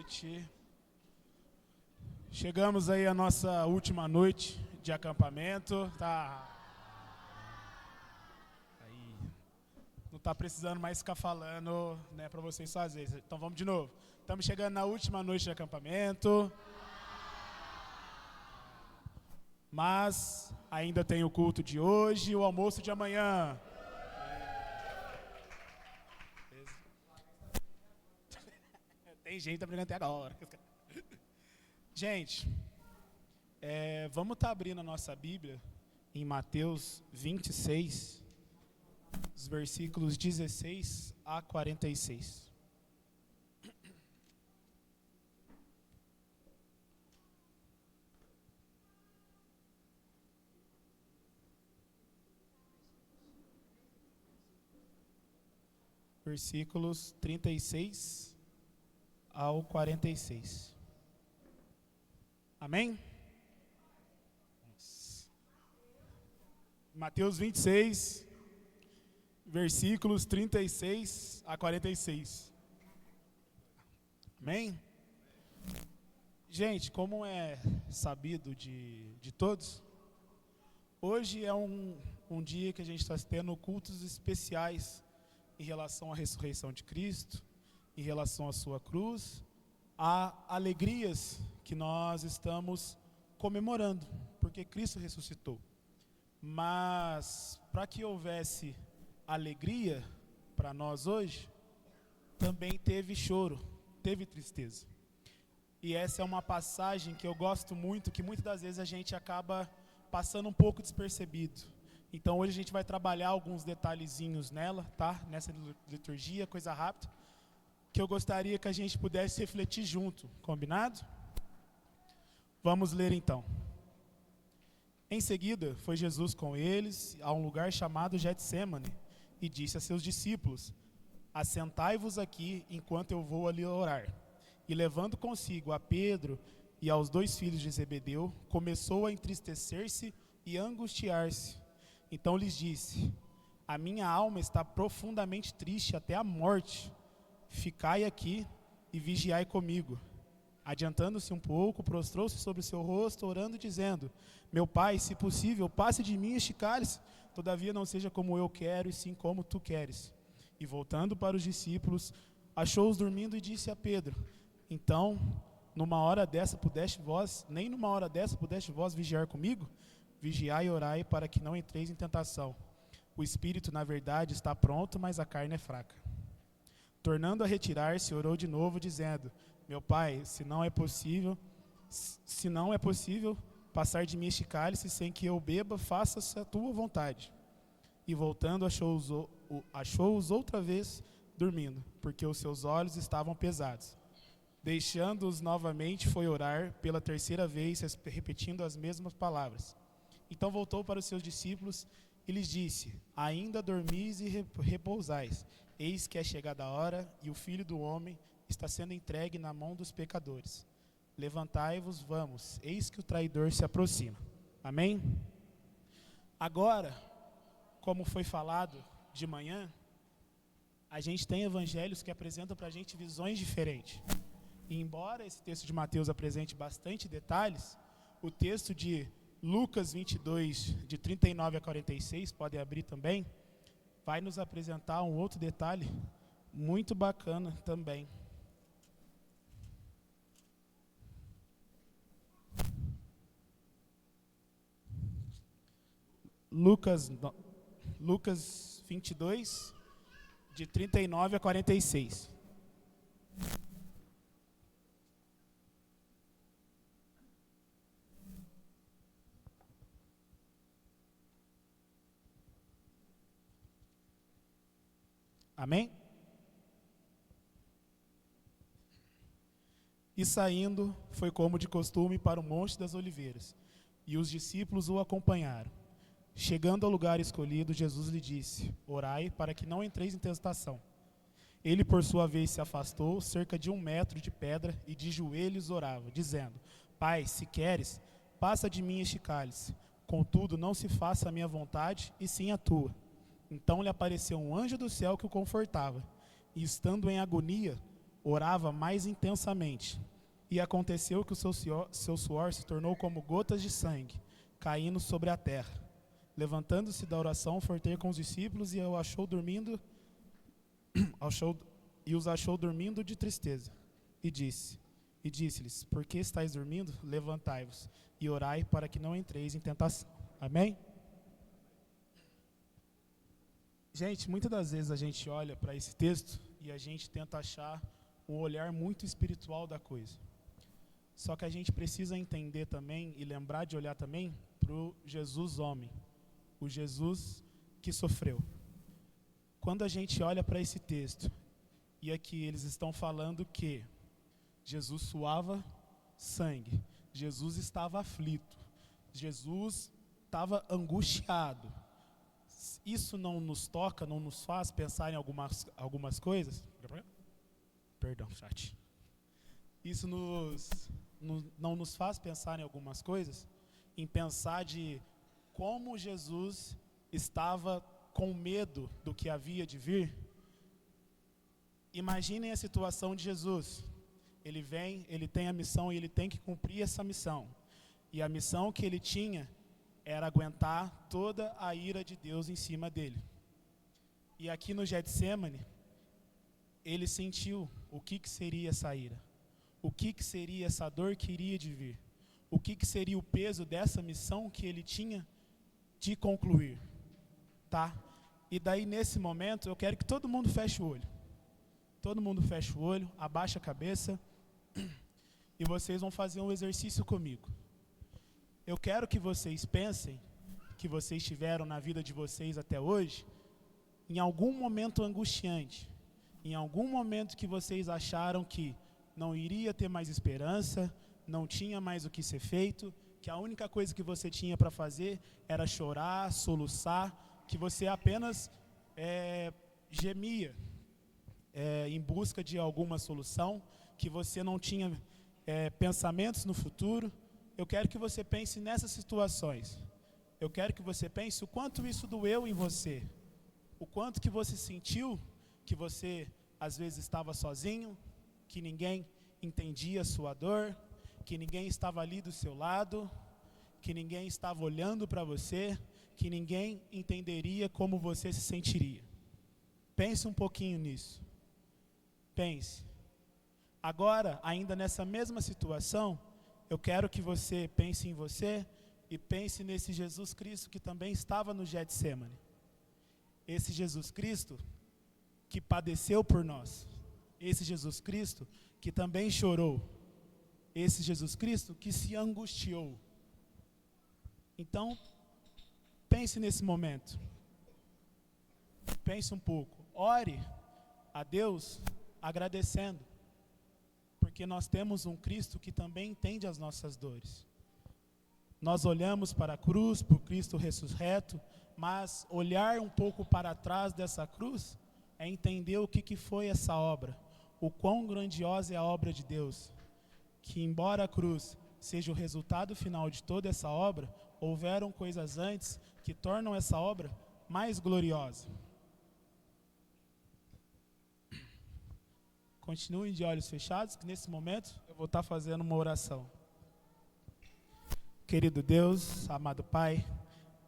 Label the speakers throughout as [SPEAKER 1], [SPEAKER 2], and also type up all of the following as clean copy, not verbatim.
[SPEAKER 1] noite. Chegamos aí à nossa última noite de acampamento. Aí, não tá precisando mais ficar falando, né, para vocês fazerem. Então vamos de novo. Estamos chegando na última noite de acampamento. Mas ainda tem o culto de hoje e o almoço de amanhã. Tem gente que tá brigando até agora. Gente, vamos estar abrindo a nossa Bíblia em Mateus 26, os versículos 16 a 46. Versículos 36 ao 46. Amém? Mateus 26, versículos 36 a 46. Amém? Gente, como é sabido de todos, hoje é um dia que a gente está tendo cultos especiais em relação à ressurreição de Cristo, em relação à sua cruz, há alegrias que nós estamos comemorando, porque Cristo ressuscitou. Mas para que houvesse alegria para nós hoje, também teve choro, teve tristeza. E essa é uma passagem que eu gosto muito, que muitas das vezes a gente acaba passando um pouco despercebido. Então hoje a gente vai trabalhar alguns detalhezinhos nela, tá? Nessa liturgia, coisa rápida, que eu gostaria que a gente pudesse refletir junto, combinado? Vamos ler então. Em seguida, foi Jesus com eles a um lugar chamado Getsêmani e disse a seus discípulos: assentai-vos aqui enquanto eu vou ali orar. E levando consigo a Pedro e aos 2 filhos de Zebedeu, começou a entristecer-se e angustiar-se. Então lhes disse: a minha alma está profundamente triste até a morte. Ficai aqui e vigiai comigo. Adiantando-se um pouco, prostrou-se sobre o seu rosto, orando e dizendo: meu pai, se possível, passe de mim este cálice, todavia não seja como eu quero, e sim como tu queres. E voltando para os discípulos, achou-os dormindo e disse a Pedro: então, nem numa hora dessa pudeste vós vigiar comigo? Vigiai e orai para que não entreis em tentação. O espírito, na verdade, está pronto, mas a carne é fraca. Tornando a retirar-se, orou de novo, dizendo: meu pai, se não é possível passar de mim este cálice sem que eu beba, faça-se a tua vontade. E voltando, achou-os outra vez dormindo, porque os seus olhos estavam pesados. Deixando-os novamente, foi orar pela terceira vez, repetindo as mesmas palavras. Então voltou para os seus discípulos e lhes disse: ainda dormis e repousais. Eis que é chegada a hora, e o Filho do Homem está sendo entregue na mão dos pecadores. Levantai-vos, vamos, eis que o traidor se aproxima. Amém? Agora, como foi falado de manhã, a gente tem evangelhos que apresentam para a gente visões diferentes. E embora esse texto de Mateus apresente bastante detalhes, o texto de Lucas 22, de 39 a 46, podem abrir também, vai nos apresentar um outro detalhe muito bacana também. Lucas 22, de 39 a 46. Amém? E saindo, foi como de costume para o Monte das Oliveiras, e os discípulos o acompanharam. Chegando ao lugar escolhido, Jesus lhe disse: orai para que não entreis em tentação. Ele, por sua vez, se afastou cerca de 1 metro de pedra e de joelhos orava, dizendo: Pai, se queres, passa de mim este cálice. Contudo, não se faça a minha vontade, e sim a tua. Então lhe apareceu um anjo do céu que o confortava. E estando em agonia, orava mais intensamente. E aconteceu que o seu suor se tornou como gotas de sangue, caindo sobre a terra. Levantando-se da oração, foi ter com os discípulos e os achou dormindo de tristeza. E disse-lhes: por que estáis dormindo? Levantai-vos e orai para que não entreis em tentação. Amém? Gente, muitas das vezes a gente olha para esse texto e a gente tenta achar um olhar muito espiritual da coisa. Só que a gente precisa entender também e lembrar de olhar também para o Jesus homem, o Jesus que sofreu. Quando a gente olha para esse texto, e aqui eles estão falando que Jesus suava sangue, Jesus estava aflito, Jesus estava angustiado. Isso não nos toca, não nos faz pensar em algumas coisas? Perdão, chat. Isso não nos faz pensar em algumas coisas? Em pensar de como Jesus estava com medo do que havia de vir? Imaginem a situação de Jesus. Ele vem, ele tem a missão e ele tem que cumprir essa missão. E a missão que ele tinha era aguentar toda a ira de Deus em cima dele. E aqui no Getsêmani, ele sentiu o que seria essa ira. O que seria essa dor que iria de vir. O que seria o peso dessa missão que ele tinha de concluir. Tá? E daí, nesse momento, eu quero que todo mundo feche o olho. Todo mundo feche o olho, abaixa a cabeça. E vocês vão fazer um exercício comigo. Eu quero que vocês pensem que vocês tiveram na vida de vocês até hoje, em algum momento angustiante, em algum momento que vocês acharam que não iria ter mais esperança, não tinha mais o que ser feito, que a única coisa que você tinha para fazer era chorar, soluçar, que você apenas gemia em busca de alguma solução, que você não tinha pensamentos no futuro. Eu quero que você pense nessas situações. Eu quero que você pense o quanto isso doeu em você, o quanto que você sentiu que você às vezes estava sozinho, que ninguém entendia a sua dor, que ninguém estava ali do seu lado, que ninguém estava olhando para você, que ninguém entenderia como você se sentiria. Pense um pouquinho nisso. Pense. Agora, ainda nessa mesma situação, eu quero que você pense em você e pense nesse Jesus Cristo que também estava no Getsêmani. Esse Jesus Cristo que padeceu por nós. Esse Jesus Cristo que também chorou. Esse Jesus Cristo que se angustiou. Então, pense nesse momento. Pense um pouco. Ore a Deus agradecendo. Porque nós temos um Cristo que também entende as nossas dores. Nós olhamos para a cruz, para o Cristo ressurreto, mas olhar um pouco para trás dessa cruz é entender o que foi essa obra, o quão grandiosa é a obra de Deus, que embora a cruz seja o resultado final de toda essa obra, houveram coisas antes que tornam essa obra mais gloriosa. Continuem de olhos fechados, que nesse momento eu vou estar fazendo uma oração. Querido Deus, amado Pai,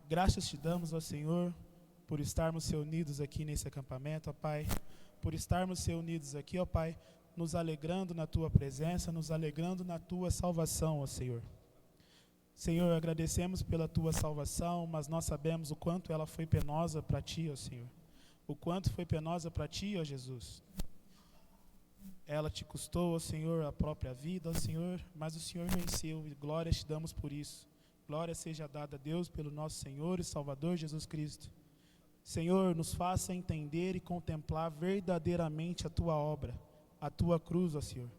[SPEAKER 1] graças te damos, ó Senhor, por estarmos reunidos aqui nesse acampamento, ó Pai, por estarmos reunidos aqui, ó Pai, nos alegrando na Tua presença, nos alegrando na Tua salvação, ó Senhor. Senhor, agradecemos pela Tua salvação, mas nós sabemos o quanto ela foi penosa para Ti, ó Senhor. O quanto foi penosa para Ti, ó Jesus. Ela te custou, ó Senhor, a própria vida, ó Senhor, mas o Senhor venceu e glória te damos por isso. Glória seja dada a Deus pelo nosso Senhor e Salvador Jesus Cristo. Senhor, nos faça entender e contemplar verdadeiramente a Tua obra, a Tua cruz, ó Senhor.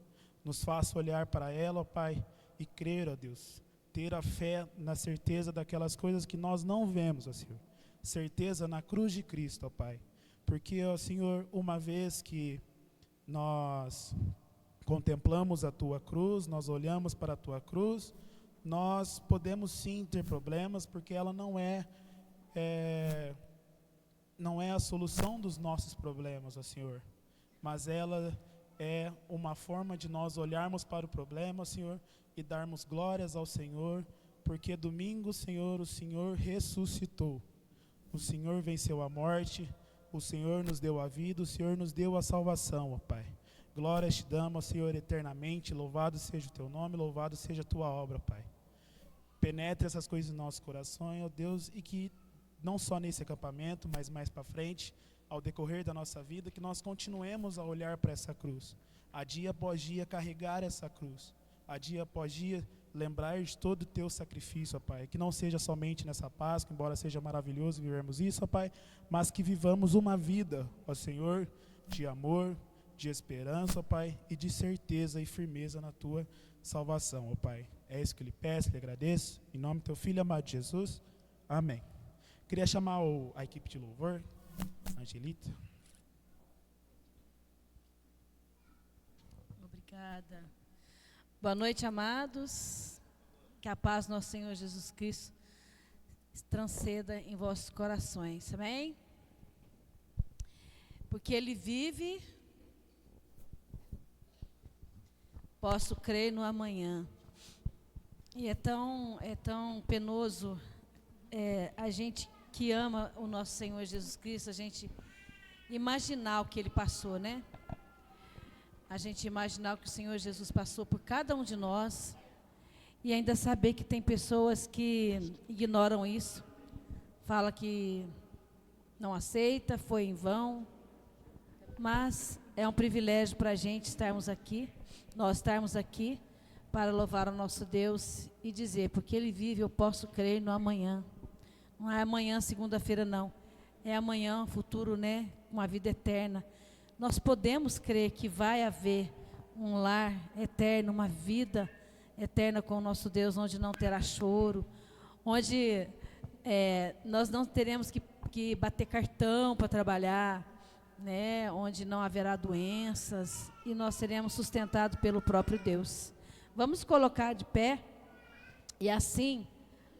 [SPEAKER 1] Nos faça olhar para ela, ó Pai, e crer, ó Deus. Ter a fé na certeza daquelas coisas que nós não vemos, ó Senhor. Certeza na cruz de Cristo, ó Pai. Porque, ó Senhor, uma vez que nós contemplamos a Tua cruz, nós olhamos para a Tua cruz, nós podemos sim ter problemas, porque ela não é a solução dos nossos problemas, ó Senhor, mas ela é uma forma de nós olharmos para o problema, Senhor, e darmos glórias ao Senhor, porque domingo, Senhor, o Senhor ressuscitou. O Senhor venceu a morte, o Senhor nos deu a vida, o Senhor nos deu a salvação, ó Pai. Glórias te damos, Senhor, eternamente. Louvado seja o teu nome, louvado seja a tua obra, Pai. Penetre essas coisas em nossos corações, ó Deus, e que não só nesse acampamento, mas mais para frente, ao decorrer da nossa vida, que nós continuemos a olhar para essa cruz, a dia após dia carregar essa cruz, a dia após dia lembrar de todo o teu sacrifício, ó Pai, que não seja somente nessa Páscoa, embora seja maravilhoso vivermos isso, ó Pai, mas que vivamos uma vida, ó Senhor, de amor, de esperança, ó Pai, e de certeza e firmeza na tua salvação, ó Pai. É isso que eu lhe peço, lhe agradeço, em nome do teu Filho amado Jesus, amém. Queria chamar a equipe de louvor, Angelita.
[SPEAKER 2] Obrigada. Boa noite, amados. Que a paz do nosso Senhor Jesus Cristo transceda em vossos corações. Amém? Porque Ele vive, posso crer no amanhã. E é tão penoso a gente que ama o nosso Senhor Jesus Cristo, a gente imaginar o que Ele passou, né? A gente imaginar o que o Senhor Jesus passou por cada um de nós e ainda saber que tem pessoas que ignoram isso, fala que não aceita, foi em vão, mas é um privilégio para a gente estarmos aqui, nós estarmos aqui para louvar o nosso Deus e dizer, porque Ele vive, eu posso crer no amanhã. Não é amanhã, segunda-feira, não. É amanhã, futuro, né? Uma vida eterna. Nós podemos crer que vai haver um lar eterno, uma vida eterna com o nosso Deus, onde não terá choro, onde nós não teremos que bater cartão para trabalhar, né? Onde não haverá doenças e nós seremos sustentados pelo próprio Deus. Vamos colocar de pé e assim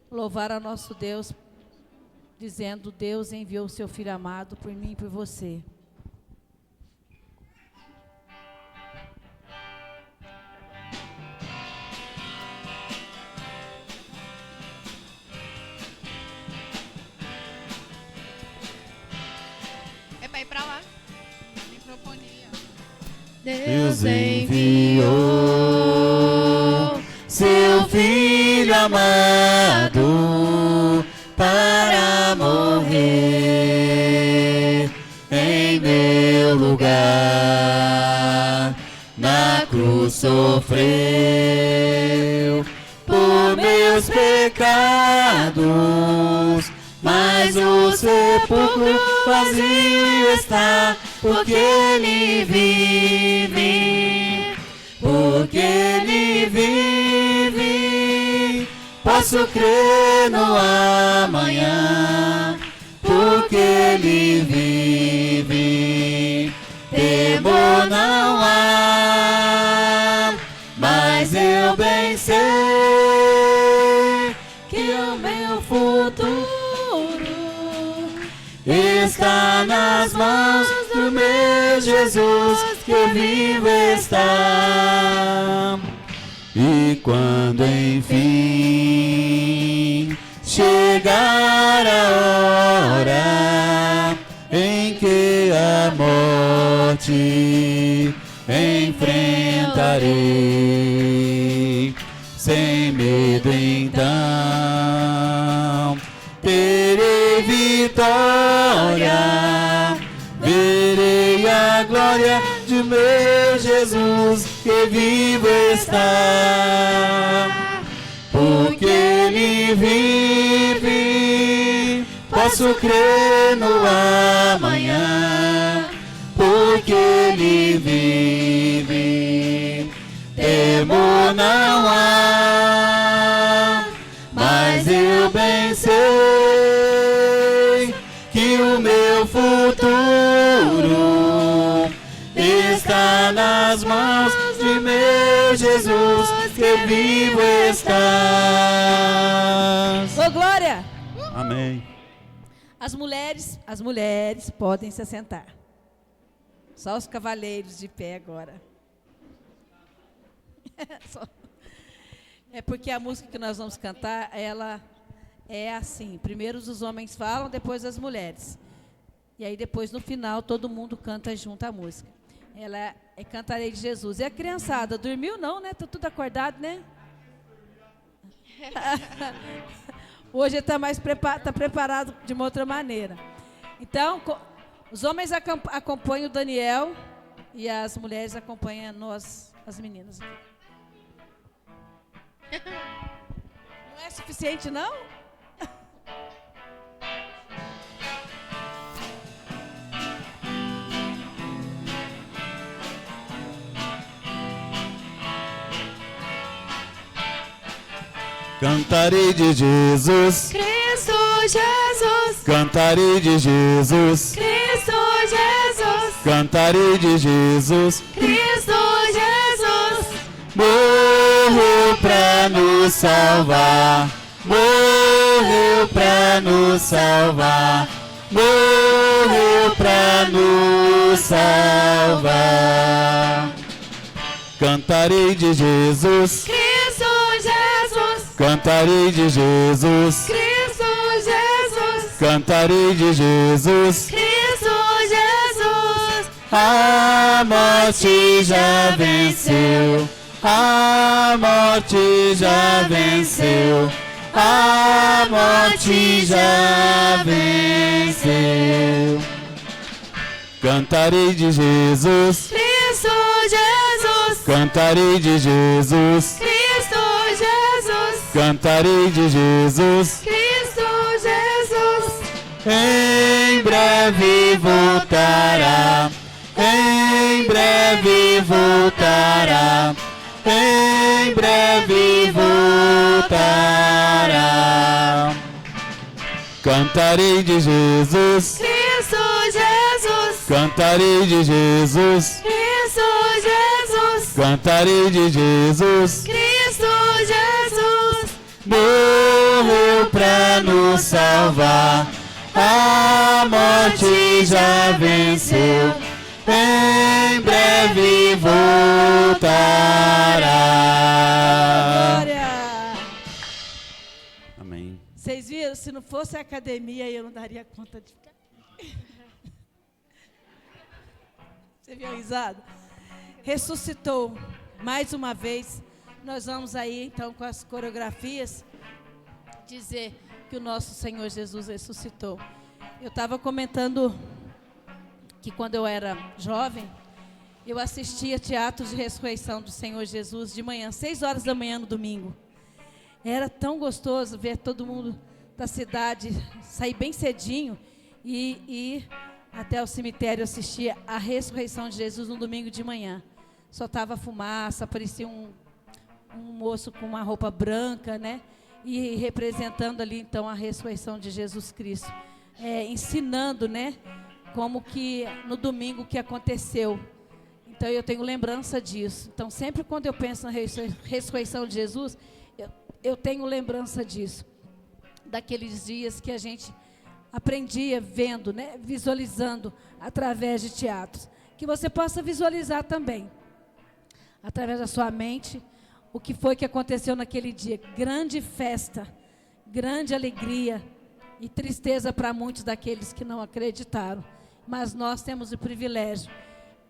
[SPEAKER 2] louvar ao nosso Deus, dizendo: Deus enviou o seu Filho amado por mim e por você.
[SPEAKER 3] É para ir para lá. Microfonia.
[SPEAKER 4] Deus enviou seu Filho amado para morrer em meu lugar. Na cruz sofreu por meus pecados, mas o sepulcro vazio está, porque Ele vive, porque Ele vive. Posso crer no amanhã, porque Ele vive. Temor não há, mas eu bem sei que o meu futuro está nas mãos do meu Jesus, que vivo está. E quando enfim chegar a hora em que a morte enfrentarei, sem medo então terei vitória, verei a glória de meu Jesus, que vivo está. Porque Ele vive, posso crer no amanhã, porque Ele vive. Temor não há, mas eu bem sei que o meu futuro está nas mãos de meu Jesus, que vivo está.
[SPEAKER 2] Ô, glória!
[SPEAKER 4] Amém.
[SPEAKER 2] As mulheres podem se assentar. Só os cavaleiros de pé agora. É porque a música que nós vamos cantar, ela é assim. Primeiro os homens falam, depois as mulheres. E aí depois, no final, todo mundo canta junto a música. Ela é Cantarei de Jesus. E a criançada, dormiu não, né? Está tudo acordado, né? Hoje está tá preparado de uma outra maneira. Então, os homens acompanham o Daniel e as mulheres acompanham nós, as meninas. Não é suficiente, não?
[SPEAKER 4] Cantarei de Jesus,
[SPEAKER 5] Cristo Jesus,
[SPEAKER 4] cantarei de Jesus,
[SPEAKER 5] Cristo Jesus,
[SPEAKER 4] cantarei de Jesus.
[SPEAKER 5] Cristo Jesus,
[SPEAKER 4] Morreu pra nos salvar, morreu pra nos salvar, morreu pra nos salvar. Cantarei de Jesus,
[SPEAKER 5] Cristo Jesus,
[SPEAKER 4] cantarei de Jesus,
[SPEAKER 5] Cristo Jesus,
[SPEAKER 4] cantarei de Jesus.
[SPEAKER 5] Cristo Jesus,
[SPEAKER 4] A morte já venceu, a morte já venceu, a morte já venceu. Cantarei de Jesus,
[SPEAKER 5] Cristo Jesus,
[SPEAKER 4] cantarei de Jesus,
[SPEAKER 5] Cristo Jesus,
[SPEAKER 4] cantarei de Jesus.
[SPEAKER 5] Cristo Jesus,
[SPEAKER 4] Em breve voltará, em breve voltará, em breve voltará. Cantarei de Jesus,
[SPEAKER 5] Cristo Jesus,
[SPEAKER 4] cantarei de Jesus,
[SPEAKER 5] Cristo Jesus,
[SPEAKER 4] cantarei de Jesus.
[SPEAKER 5] Cristo Jesus,
[SPEAKER 4] Morreu pra nos salvar, a morte já venceu, em breve voltará.
[SPEAKER 2] Glória!
[SPEAKER 4] Amém.
[SPEAKER 2] Vocês viram? Se não fosse a academia, eu não daria conta de ficar. Você viu a risada? Ressuscitou mais uma vez. Nós vamos aí, então, com as coreografias, dizer que o nosso Senhor Jesus ressuscitou. Eu estava comentando que quando eu era jovem, eu assistia teatros de ressurreição do Senhor Jesus de manhã, 6 horas da manhã no domingo. Era tão gostoso ver todo mundo da cidade sair bem cedinho e ir até o cemitério assistir a ressurreição de Jesus no domingo de manhã. Soltava fumaça, aparecia um moço com uma roupa branca, né? E representando ali, então, a ressurreição de Jesus Cristo. Ensinando, né? Como que no domingo que aconteceu. Então, eu tenho lembrança disso. Então, sempre quando eu penso na ressurreição de Jesus, eu tenho lembrança disso. Daqueles dias que a gente aprendia vendo, né? Visualizando através de teatros. Que você possa visualizar também, através da sua mente, o que foi que aconteceu naquele dia. Grande festa, grande alegria e tristeza para muitos daqueles que não acreditaram. Mas nós temos o privilégio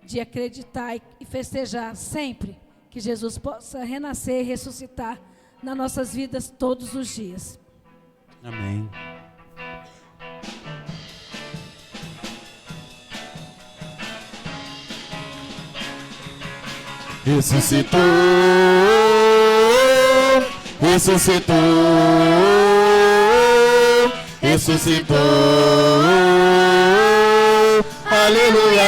[SPEAKER 2] de acreditar e festejar sempre que Jesus possa renascer e ressuscitar nas nossas vidas todos os dias.
[SPEAKER 4] Amém. Ressuscitou, ressuscitou, ressuscitou, aleluia,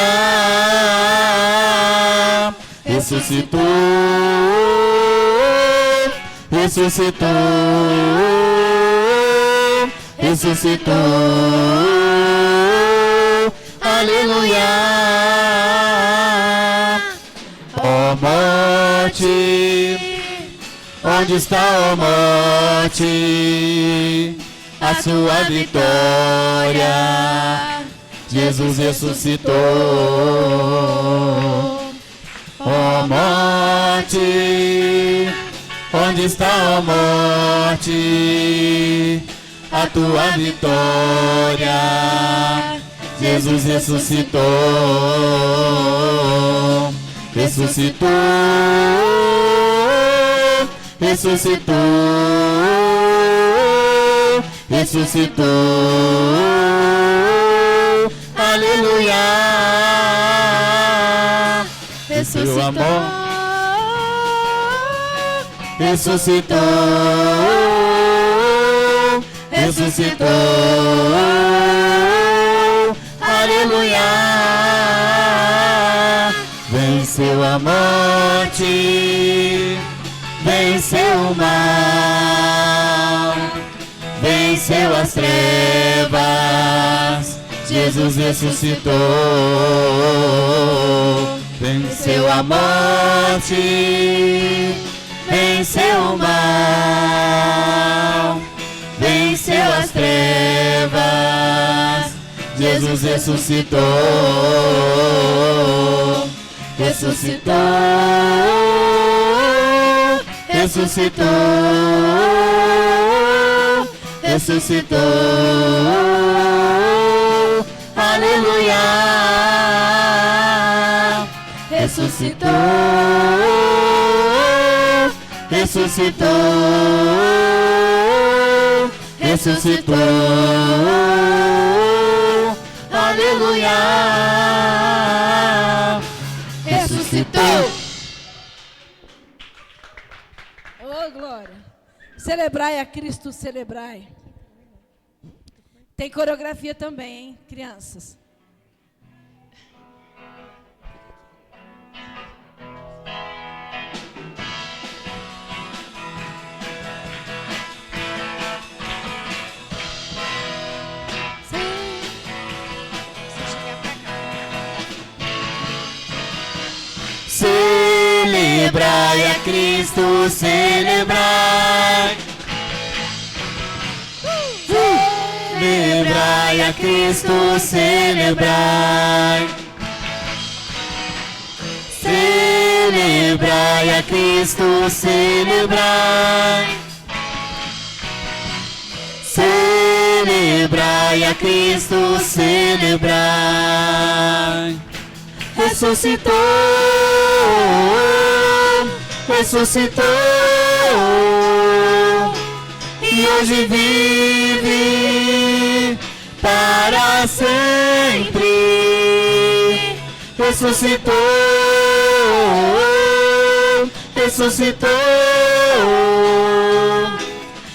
[SPEAKER 4] ressuscitou, ressuscitou, ressuscitou, aleluia. Ó morte, onde está, ó morte, a sua vitória? Jesus ressuscitou. Ó morte, onde está, ó morte, a tua vitória? Jesus ressuscitou, ressuscitou, ressuscitou, ressuscitou. Aleluia.
[SPEAKER 5] Ressuscitou.
[SPEAKER 4] Amor ressuscitou, ressuscitou. Aleluia. Venceu a morte, venceu o mal, venceu as trevas. Jesus ressuscitou. Venceu a morte, venceu o mal, venceu as trevas. Jesus ressuscitou, ressuscitou, ressuscitou, ressuscitou. Aleluia.
[SPEAKER 5] Ressuscitou.
[SPEAKER 4] Ressuscitou, ressuscitou. Aleluia.
[SPEAKER 5] Ressuscitou.
[SPEAKER 2] Oh, glória. Celebrai a Cristo, celebrai. Tem coreografia também, hein, crianças?
[SPEAKER 4] Celebrai a Cristo, celebrai. Celebrai a Cristo, celebrai. Celebrai a Cristo, celebrai. Celebrai a Cristo, celebrai. Ressuscitou, ressuscitou, e hoje vive para sempre. Ressuscitou, ressuscitou,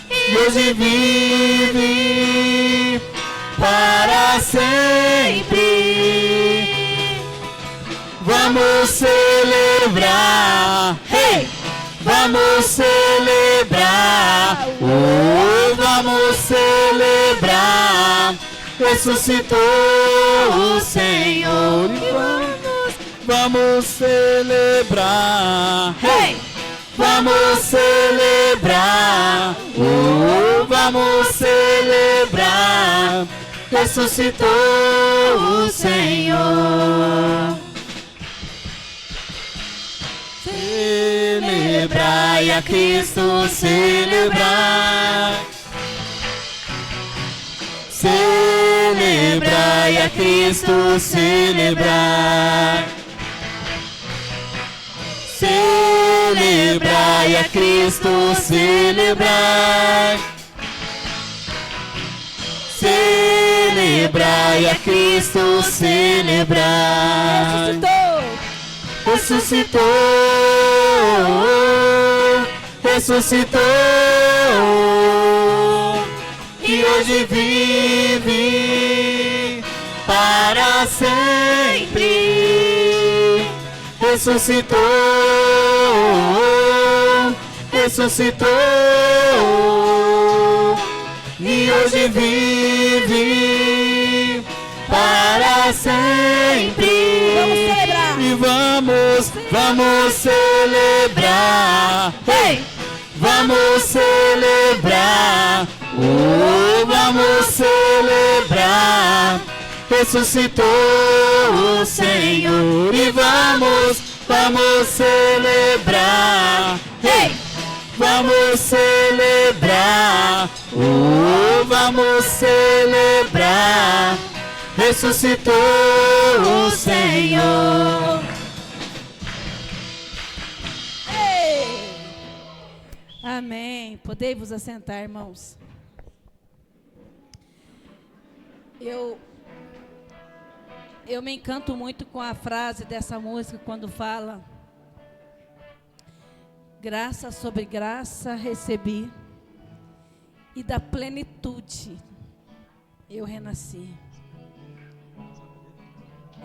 [SPEAKER 4] e hoje vive para sempre. Vamos celebrar, hey! Vamos celebrar, vamos celebrar. Ressuscitou o Senhor e vamos celebrar, hey! Vamos celebrar, vamos celebrar. Ressuscitou o Senhor. Celebrai a Cristo, celebrai. Celebrai a Cristo, celebrai. Celebrai a Cristo, celebrai. Celebrai a Cristo, celebrai.
[SPEAKER 2] Ressuscitou.
[SPEAKER 4] Ressuscitou, e hoje vive para sempre. Ressuscitou, ressuscitou, e hoje vive para sempre.
[SPEAKER 2] Vamos celebrar.
[SPEAKER 4] E vamos celebrar. Hey! Vamos celebrar. Vamos celebrar. ressuscitou o Senhor. E vamos celebrar.
[SPEAKER 5] Hey!
[SPEAKER 4] Vamos celebrar, vamos celebrar, ressuscitou o Senhor.
[SPEAKER 2] Ei! Amém. Podei vos assentar, irmãos. Eu me encanto muito com a frase dessa música quando fala: graça sobre graça recebi, e da plenitude eu renasci.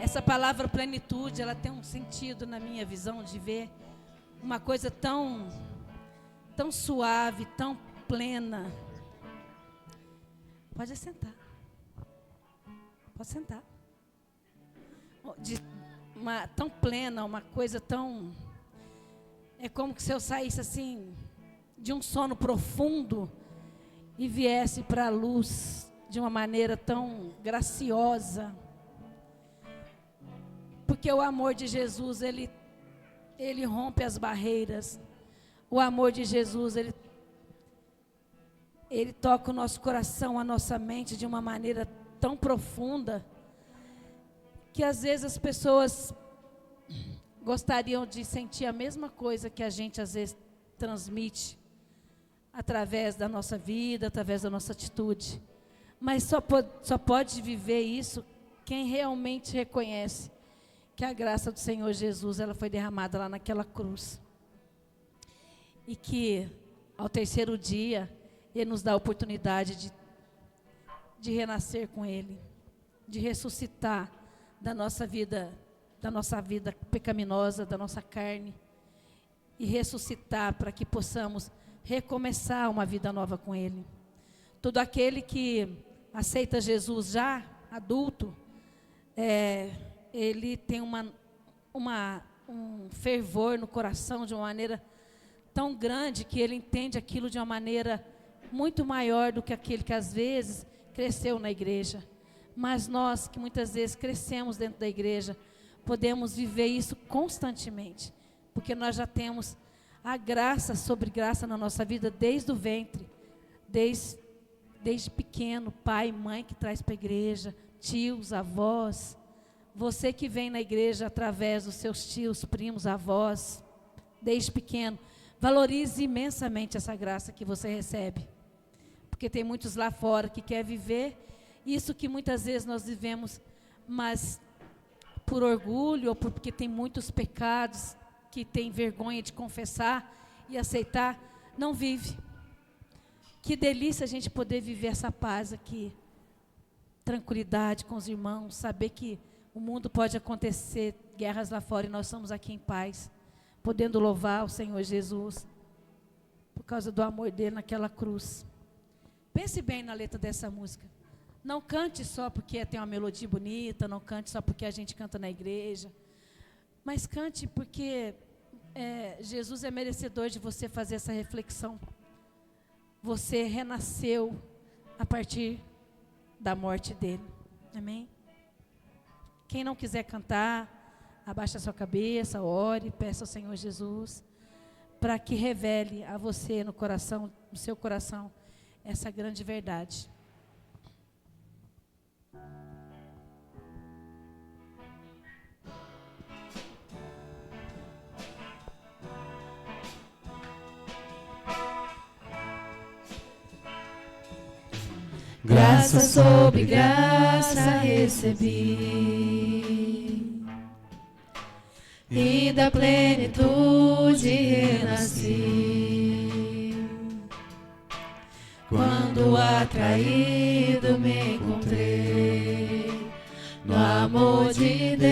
[SPEAKER 2] Essa palavra plenitude, ela tem um sentido na minha visão de ver uma coisa tão suave, tão plena. Pode sentar. Pode sentar. Tão plena, uma coisa tão... É como se eu saísse assim, de um sono profundo e viesse para a luz de uma maneira tão graciosa. Porque o amor de Jesus, ele rompe as barreiras. O amor de Jesus, ele toca o nosso coração, a nossa mente de uma maneira tão profunda, que às vezes as pessoas gostariam de sentir a mesma coisa que a gente às vezes transmite através da nossa vida, através da nossa atitude. Mas só pode viver isso quem realmente reconhece que a graça do Senhor Jesus, ela foi derramada lá naquela cruz. E que ao terceiro dia Ele nos dá a oportunidade de renascer com Ele, de ressuscitar da nossa vida pecaminosa, da nossa carne, e ressuscitar para que possamos recomeçar uma vida nova com Ele. Todo aquele que aceita Jesus já adulto, ele tem um fervor no coração de uma maneira tão grande que ele entende aquilo de uma maneira muito maior do que aquele que às vezes cresceu na igreja. Mas nós que muitas vezes crescemos dentro da igreja, podemos viver isso constantemente, porque nós já temos a graça sobre graça na nossa vida desde o ventre, desde pequeno, pai, mãe que traz para a igreja, tios, avós, você que vem na igreja através dos seus tios, primos, avós, desde pequeno, valorize imensamente essa graça que você recebe, porque tem muitos lá fora que querem viver isso que muitas vezes nós vivemos, mas por orgulho ou porque tem muitos pecados que tem vergonha de confessar e aceitar, não vive. Que delícia a gente poder viver essa paz aqui, tranquilidade com os irmãos, saber que o mundo pode acontecer, guerras lá fora, e nós estamos aqui em paz, podendo louvar o Senhor Jesus, por causa do amor dele naquela cruz. Pense bem na letra dessa música. Não cante só porque tem uma melodia bonita, não cante só porque a gente canta na igreja, mas cante porque Jesus é merecedor de você fazer essa reflexão. Você renasceu a partir da morte dele. Amém? Quem não quiser cantar, abaixa a sua cabeça, ore, peça ao Senhor Jesus para que revele a você no seu coração, essa grande verdade.
[SPEAKER 5] Graça sobre graça recebi, e da plenitude renasci. Quando atraído me encontrei no amor de Deus,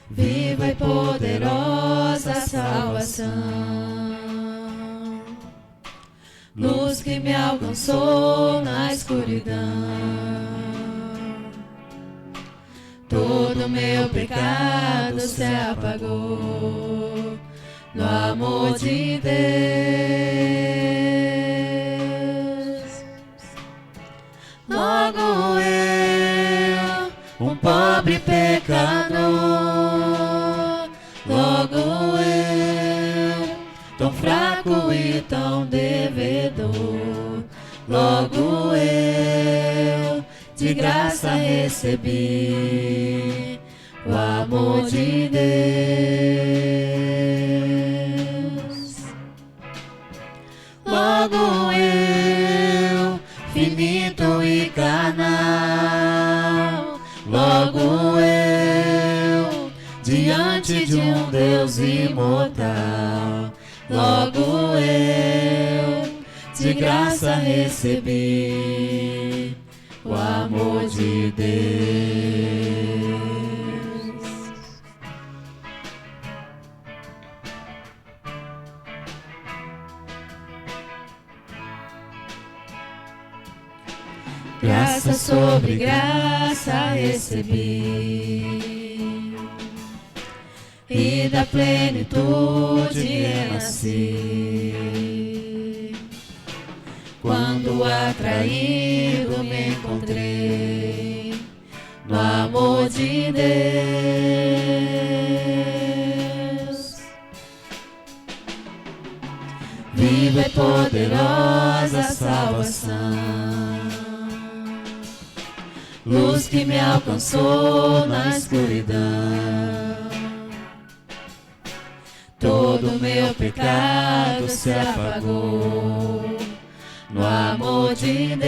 [SPEAKER 5] viva e poderosa salvação, luz que me alcançou na escuridão. Todo meu pecado se apagou no amor de Deus. pecador, logo eu, tão fraco e tão devedor, logo eu, de graça recebi o amor de Deus. Logo eu, finito e carnal, logo eu, diante de um Deus imortal, logo eu, de graça recebi o amor de Deus. Graça sobre graça recebi, e da plenitude renasci. Quando atraído me encontrei no amor de Deus. Viva e poderosa salvação, luz que me alcançou na escuridão. Todo meu pecado se apagou no amor de Deus.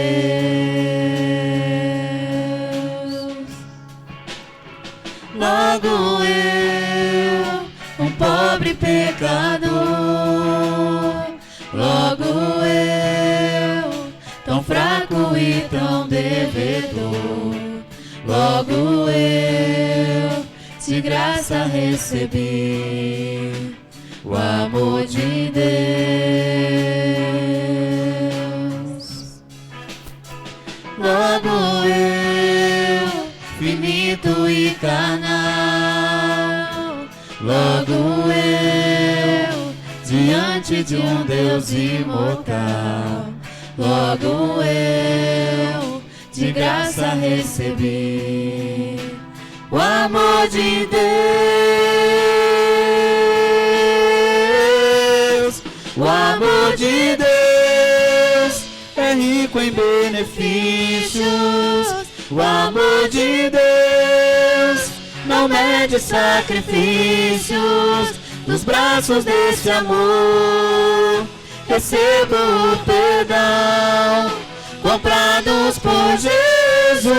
[SPEAKER 5] Logo eu, um pobre pecador, logo eu, tão fraco e tão devedor, logo eu, de graça recebi o amor de Deus. Logo eu, finito e carnal, logo eu, diante de um Deus imortal, logo eu, de graça recebi o amor de Deus. O amor de Deus é rico em benefícios. O amor de Deus não mede sacrifícios. Nos braços desse amor recebo o perdão, comprados por Jesus.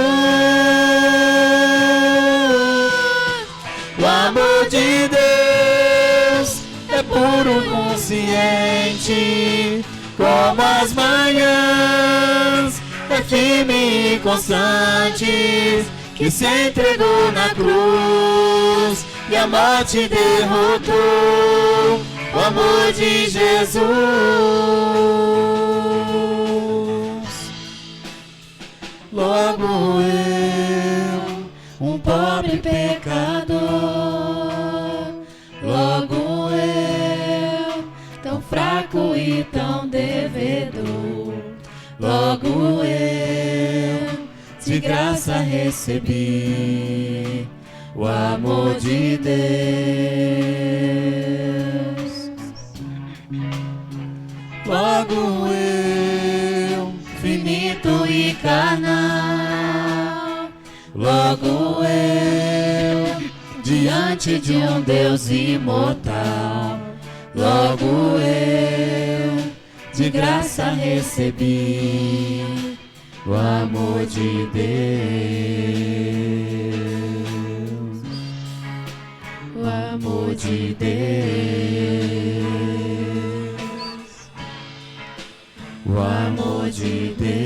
[SPEAKER 5] O amor de Deus é puro, consciente, como as manhãs, é firme e constante, que se entregou na cruz e a morte derrotou. O amor de Jesus. Logo eu, um pobre pecador, logo eu, tão fraco e tão devedor, logo eu, de graça recebi o amor de Deus. Logo eu, finito e carnal, logo eu, diante de um Deus imortal, logo eu, de graça recebi o amor de Deus. O amor de Deus. O amor de Deus.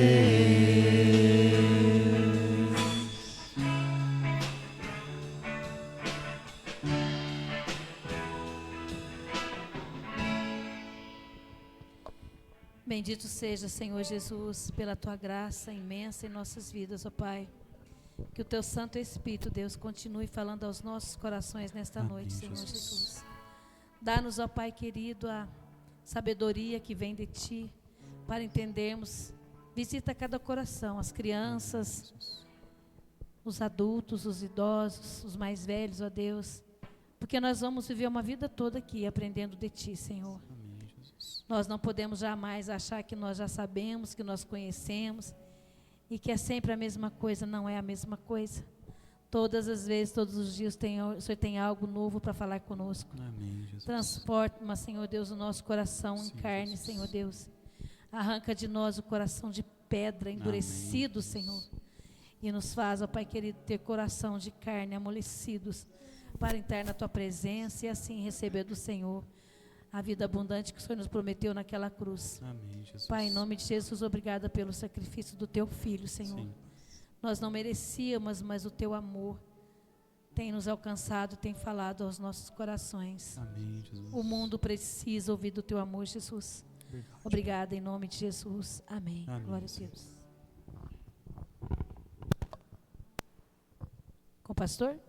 [SPEAKER 2] Bendito seja, Senhor Jesus, pela Tua graça imensa em nossas vidas, ó Pai. Que o Teu Santo Espírito, Deus, continue falando aos nossos corações nesta noite, Senhor Jesus. Dá-nos, ó Pai querido, a sabedoria que vem de Ti, para entendermos. Visita cada coração, as crianças, os adultos, os idosos, os mais velhos, ó Deus, porque nós vamos viver uma vida toda aqui aprendendo de Ti, Senhor.
[SPEAKER 4] Amém, Jesus.
[SPEAKER 2] Nós não podemos jamais achar que nós já sabemos, que nós conhecemos e que é sempre a mesma coisa. Não é a mesma coisa. Todas as vezes, todos os dias, o Senhor tem algo novo para falar conosco.
[SPEAKER 4] Amém, Jesus.
[SPEAKER 2] Transporta, Senhor Deus, o nosso coração em
[SPEAKER 4] Sim,
[SPEAKER 2] carne,
[SPEAKER 4] Jesus.
[SPEAKER 2] Senhor Deus. Arranca de nós o coração de pedra, endurecido,
[SPEAKER 4] Amém,
[SPEAKER 2] Senhor. E nos faz, ó Pai querido, ter coração de carne, amolecidos, para entrar na Tua presença e assim receber do Senhor a vida abundante que o Senhor nos prometeu naquela cruz.
[SPEAKER 4] Amém, Jesus.
[SPEAKER 2] Pai, em nome de Jesus, obrigada pelo sacrifício do Teu Filho, Senhor.
[SPEAKER 4] Sim.
[SPEAKER 2] Nós não merecíamos, mas o Teu amor tem nos alcançado, tem falado aos nossos corações.
[SPEAKER 4] Amém, Jesus.
[SPEAKER 2] O mundo precisa ouvir do Teu amor, Jesus.
[SPEAKER 4] Verdade.
[SPEAKER 2] Obrigada em nome de Jesus. Amém.
[SPEAKER 4] Amém,
[SPEAKER 2] Glória a
[SPEAKER 4] Senhor.
[SPEAKER 2] Deus. Com o pastor?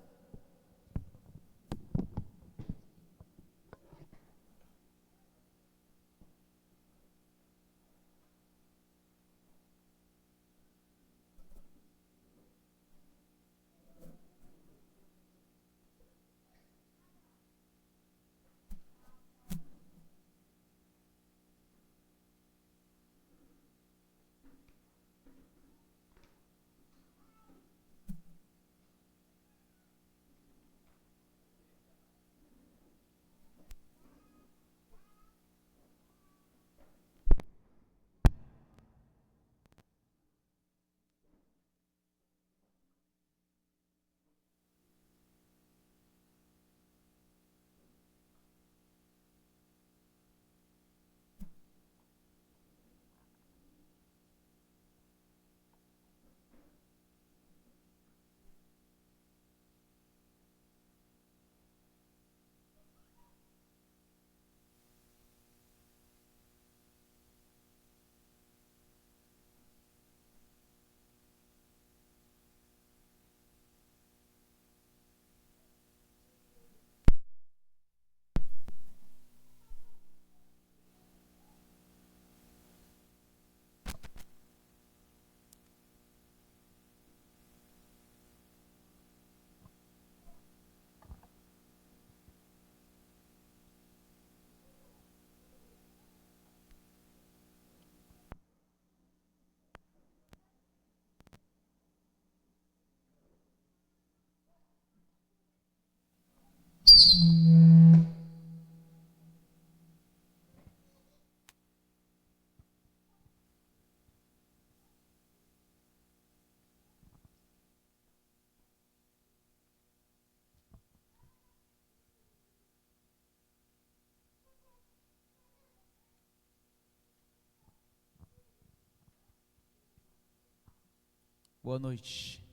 [SPEAKER 6] Boa noite.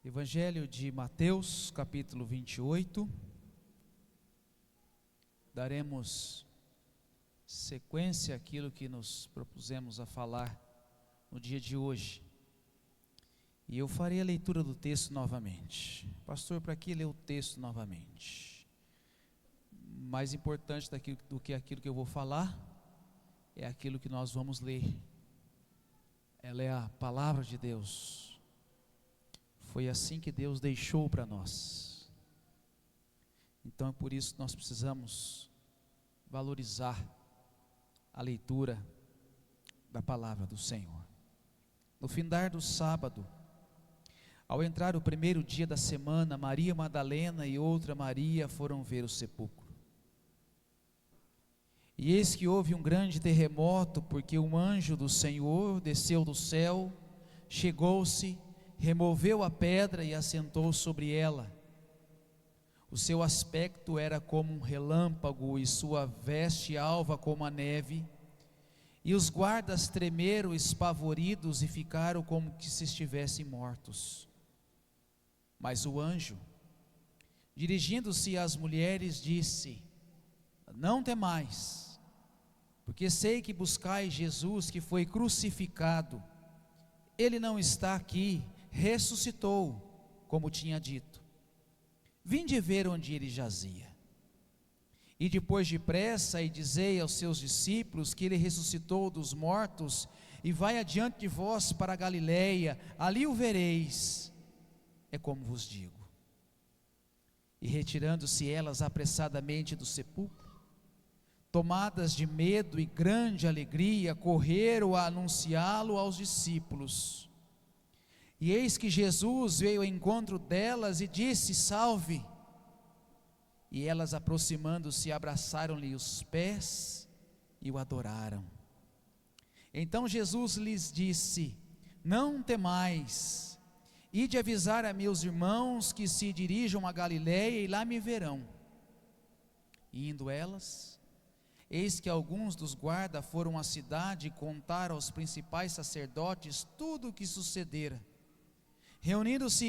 [SPEAKER 6] Evangelho de Mateus, capítulo 28. Daremos sequência àquilo que nos propusemos a falar no dia de hoje. E eu farei a leitura do texto novamente. Pastor, para que ler o texto novamente? Mais importante do que aquilo que eu vou falar é aquilo que nós vamos ler. Ela é a palavra de Deus. Foi assim que Deus deixou para nós. Então é por isso que nós precisamos valorizar a leitura da palavra do Senhor. No findar do sábado, ao entrar o primeiro dia da semana, Maria Madalena e outra Maria foram ver o sepulcro. E eis que houve um grande terremoto, porque um anjo do Senhor desceu do céu, chegou-se, removeu a pedra e assentou sobre ela. O seu aspecto era como um relâmpago e sua veste alva como a neve. E os guardas tremeram espavoridos e ficaram como que se estivessem mortos. Mas o anjo, dirigindo-se às mulheres, disse: não temais, porque sei que buscais Jesus que foi crucificado. Ele não está aqui, ressuscitou, como tinha dito. Vinde ver onde ele jazia. E depois depressa e dizei aos seus discípulos que ele ressuscitou dos mortos, e vai adiante de vós para a Galiléia, ali o vereis, é como vos digo. E retirando-se elas apressadamente do sepulcro, tomadas de medo e grande alegria, correram a anunciá-lo aos discípulos. E eis que Jesus veio ao encontro delas e disse: salve! E elas, aproximando-se, abraçaram-lhe os pés e o adoraram. Então Jesus lhes disse: não temais, ide avisar a meus irmãos que se dirijam a Galiléia e lá me verão. E indo elas, eis que alguns dos guardas foram à cidade e contaram aos principais sacerdotes tudo o que sucedera. Reunindo-se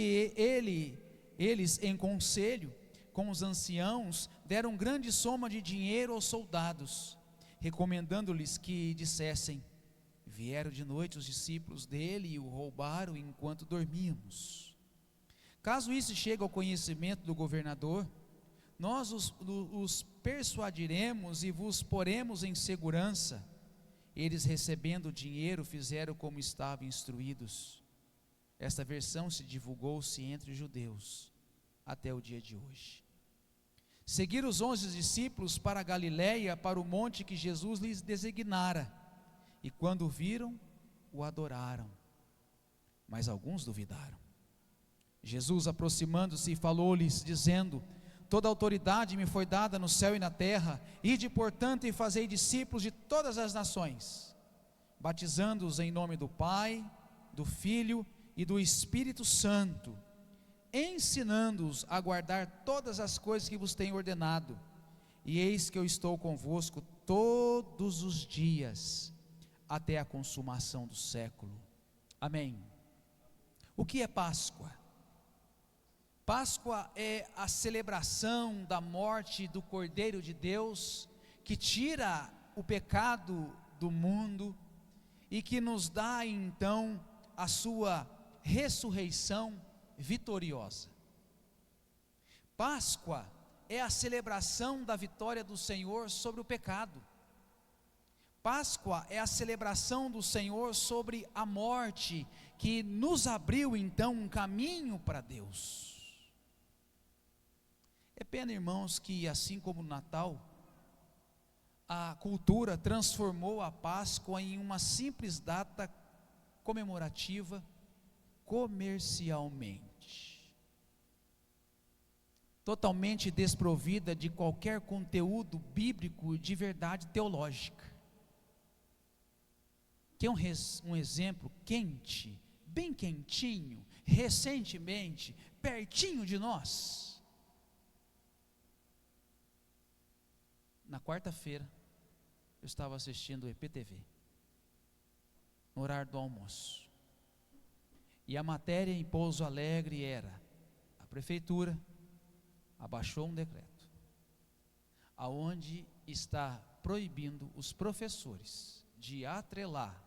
[SPEAKER 6] eles em conselho com os anciãos, deram grande soma de dinheiro aos soldados, recomendando-lhes que dissessem: vieram de noite os discípulos dele e o roubaram enquanto dormíamos. Caso isso chegue ao conhecimento do governador, nós os persuadiremos e vos poremos em segurança. Eles, recebendo o dinheiro, fizeram como estavam instruídos. Esta versão se divulgou-se entre os judeus até o dia de hoje. Seguiram os 11 discípulos para a Galiléia, para o monte que Jesus lhes designara, e quando o viram, o adoraram, mas alguns duvidaram. Jesus, aproximando-se, falou-lhes, dizendo: toda autoridade me foi dada no céu e na terra. Ide, portanto, e fazei discípulos de todas as nações, batizando-os em nome do Pai, do Filho e do Espírito Santo, ensinando-os a guardar todas as coisas que vos tenho ordenado. E eis que eu estou convosco todos os dias, até a consumação do século. Amém. O que é Páscoa? Páscoa é a celebração da morte do Cordeiro de Deus, que tira o pecado do mundo e que nos dá então a sua ressurreição vitoriosa. Páscoa é a celebração da vitória do Senhor sobre o pecado. Páscoa é a celebração do Senhor sobre a morte, que nos abriu então um caminho para Deus. É pena, irmãos, que assim como no Natal, a cultura transformou a Páscoa em uma simples data comemorativa comercialmente, totalmente desprovida de qualquer conteúdo bíblico de verdade teológica. Quer um exemplo quente, bem quentinho, recentemente, pertinho de nós? Na quarta-feira, eu estava assistindo o EPTV, no horário do almoço, e a matéria em Pouso Alegre era: a prefeitura abaixou um decreto, aonde está proibindo os professores de atrelar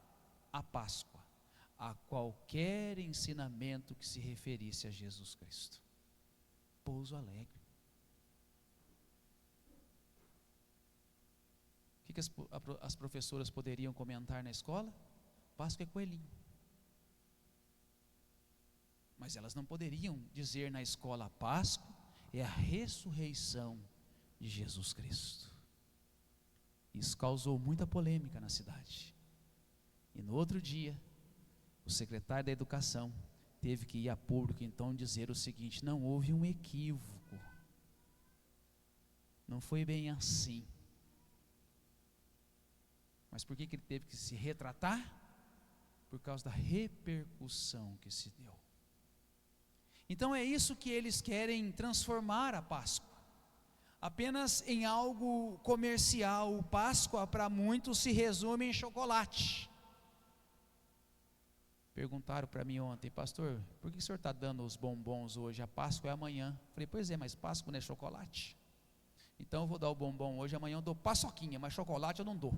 [SPEAKER 6] a Páscoa a qualquer ensinamento que se referisse a Jesus Cristo. Pouso Alegre. O que as professoras poderiam comentar na escola? Páscoa é coelhinho. Mas elas não poderiam dizer na escola: a Páscoa é a ressurreição de Jesus Cristo. Isso causou muita polêmica na cidade. E no outro dia, o secretário da Educação teve que ir a público então dizer o seguinte: não houve um equívoco, não foi bem assim. Mas por que ele teve que se retratar? Por causa da repercussão que se deu. Então é isso que eles querem transformar a Páscoa, apenas em algo comercial. Páscoa para muitos se resume em chocolate. Perguntaram para mim ontem: pastor, por que o senhor está dando os bombons hoje? A Páscoa é amanhã. Falei: pois é, mas Páscoa não é chocolate? Então eu vou dar o bombom hoje, amanhã eu dou paçoquinha, mas chocolate eu não dou.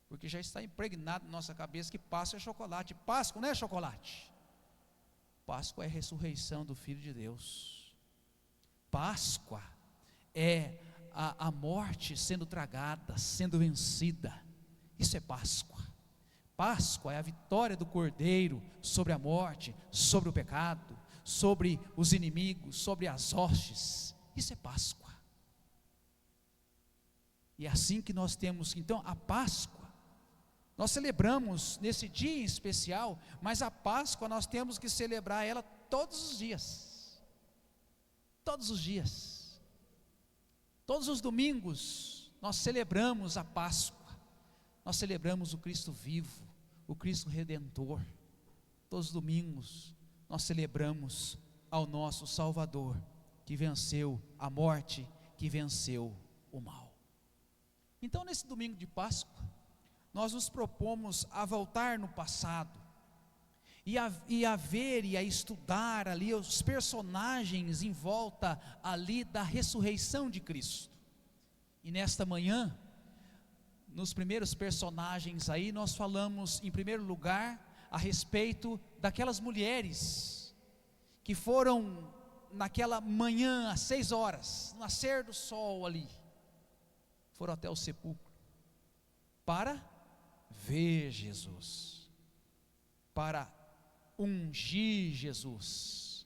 [SPEAKER 6] Porque já está impregnado na nossa cabeça que Páscoa é chocolate. Páscoa não é chocolate. Páscoa é a ressurreição do Filho de Deus. Páscoa é a morte sendo tragada, sendo vencida. Isso é Páscoa. Páscoa é a vitória do Cordeiro sobre a morte, sobre o pecado, sobre os inimigos, sobre as hostes. Isso é Páscoa. E é assim que nós temos, então, a Páscoa. Nós celebramos nesse dia em especial, mas a Páscoa nós temos que celebrar ela todos os dias. Todos os dias. Todos os domingos nós celebramos a Páscoa. Nós celebramos o Cristo vivo, o Cristo Redentor. Todos os domingos nós celebramos ao nosso Salvador, que venceu a morte, que venceu o mal. Então, nesse domingo de Páscoa, nós nos propomos a voltar no passado, e a ver e a estudar ali os personagens em volta ali da ressurreição de Cristo. E nesta manhã, nos primeiros personagens aí, nós falamos em primeiro lugar a respeito daquelas mulheres que foram naquela manhã às 6 horas, no nascer do sol ali, foram até o sepulcro para ver Jesus, para ungir Jesus,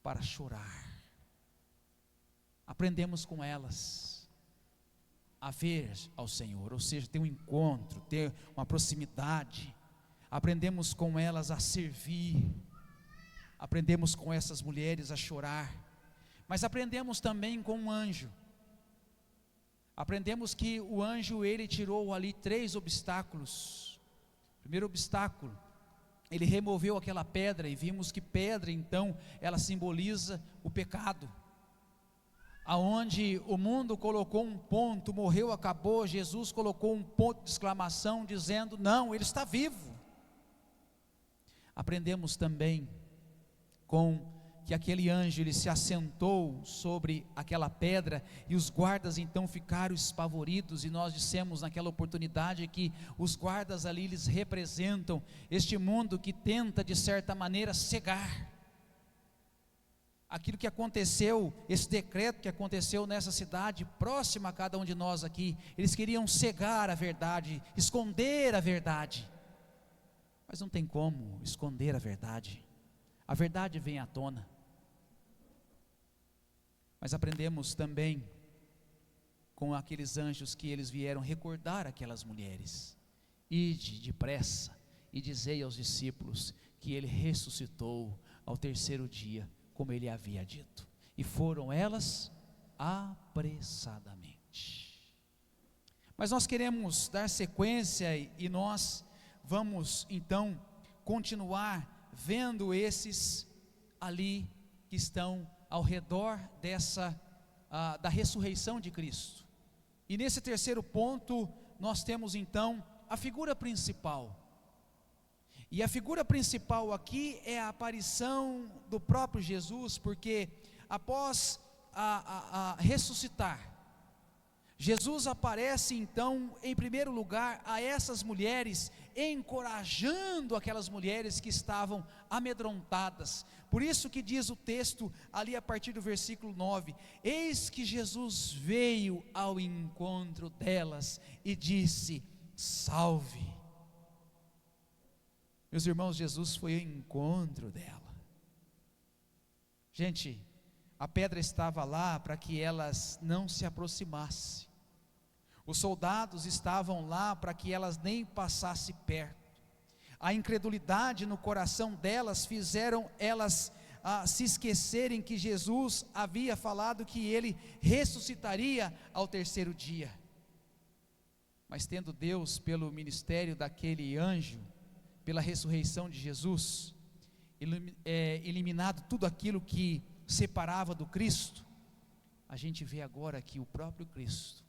[SPEAKER 6] para chorar. Aprendemos com elas a ver ao Senhor, ou seja, ter um encontro, ter uma proximidade. Aprendemos com elas a servir, aprendemos com essas mulheres a chorar, mas aprendemos também com um anjo. Aprendemos que o anjo, ele tirou ali 3 obstáculos. Primeiro obstáculo, ele removeu aquela pedra, e vimos que pedra então, ela simboliza o pecado. Aonde o mundo colocou um ponto, morreu, acabou, Jesus colocou um ponto de exclamação, dizendo: não, ele está vivo. Aprendemos também com que aquele anjo, ele se assentou sobre aquela pedra, e os guardas então ficaram espavoridos, e nós dissemos naquela oportunidade que os guardas ali, eles representam este mundo que tenta de certa maneira cegar aquilo que aconteceu, esse decreto que aconteceu nessa cidade, próxima a cada um de nós aqui. Eles queriam cegar a verdade, esconder a verdade, mas não tem como esconder a verdade vem à tona. Mas aprendemos também com aqueles anjos que eles vieram recordar aquelas mulheres: ide depressa e dizei aos discípulos que ele ressuscitou ao 3º dia, como ele havia dito. E foram elas apressadamente. Mas nós queremos dar sequência, e nós vamos então continuar vendo esses ali que estão ao redor da ressurreição de Cristo. E nesse 3º ponto, nós temos então a figura principal. E a figura principal aqui é a aparição do próprio Jesus, porque após a ressuscitar, Jesus aparece então em primeiro lugar a essas mulheres, encorajando aquelas mulheres que estavam amedrontadas. Por isso que diz o texto ali a partir do versículo 9: eis que Jesus veio ao encontro delas e disse: salve. Meus irmãos, Jesus foi ao encontro dela. Gente, a pedra estava lá para que elas não se aproximassem. Os soldados estavam lá para que elas nem passassem perto. A incredulidade no coração delas fizeram elas se esquecerem que Jesus havia falado que ele ressuscitaria ao 3º dia. Mas tendo Deus, pelo ministério daquele anjo, pela ressurreição de Jesus, eliminado tudo aquilo que separava do Cristo, a gente vê agora que o próprio Cristo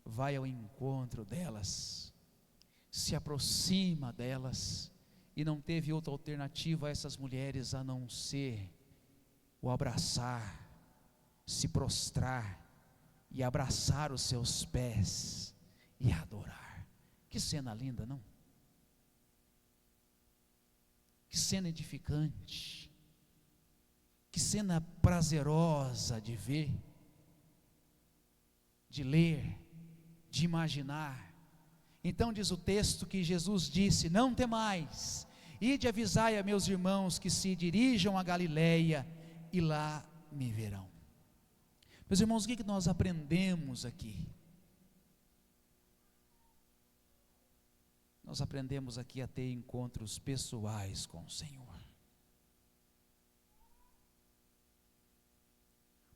[SPEAKER 6] vai ao encontro delas, se aproxima delas, e não teve outra alternativa a essas mulheres a não ser o abraçar, se prostrar e abraçar os seus pés e adorar. Que cena linda, não? Que cena edificante, que cena prazerosa de ver. de ler, de imaginar. Então diz o texto que Jesus disse: não temais, ide avisai a meus irmãos que se dirijam a Galileia e lá me verão. Meus irmãos, o que nós aprendemos aqui? Nós aprendemos aqui a ter encontros pessoais com o Senhor.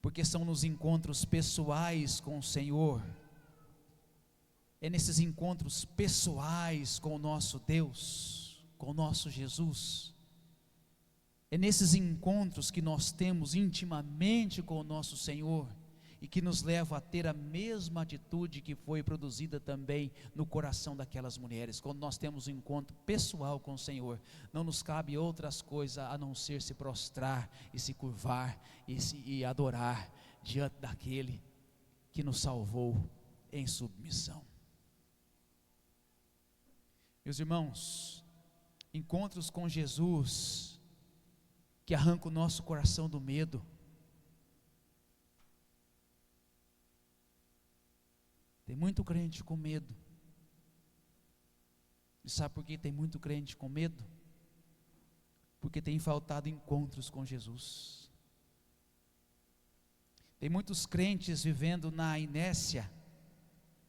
[SPEAKER 6] Porque são nos encontros pessoais com o Senhor, é nesses encontros pessoais com o nosso Deus, com o nosso Jesus, é nesses encontros que nós temos intimamente com o nosso Senhor, e que nos leva a ter a mesma atitude que foi produzida também no coração daquelas mulheres. Quando nós temos um encontro pessoal com o Senhor, não nos cabe outras coisas a não ser se prostrar e se curvar e adorar diante daquele que nos salvou em submissão. Meus irmãos, encontros com Jesus que arrancam o nosso coração do medo. Tem muito crente com medo. E sabe por que tem muito crente com medo? Porque tem faltado encontros com Jesus. Tem muitos crentes vivendo na inércia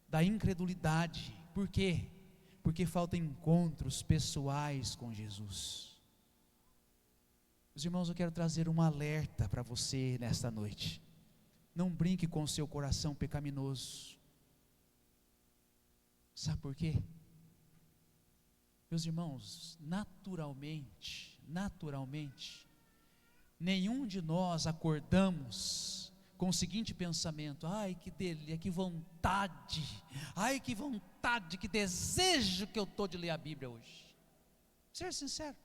[SPEAKER 6] da incredulidade. Por quê? Porque faltam encontros pessoais com Jesus. Meus irmãos, eu quero trazer um alerta para você nesta noite. Não brinque com o seu coração pecaminoso. Sabe por quê? Meus irmãos, naturalmente, nenhum de nós acordamos com o seguinte pensamento: ai que delícia, que vontade, que desejo que eu estou de ler a Bíblia hoje. Ser sincero,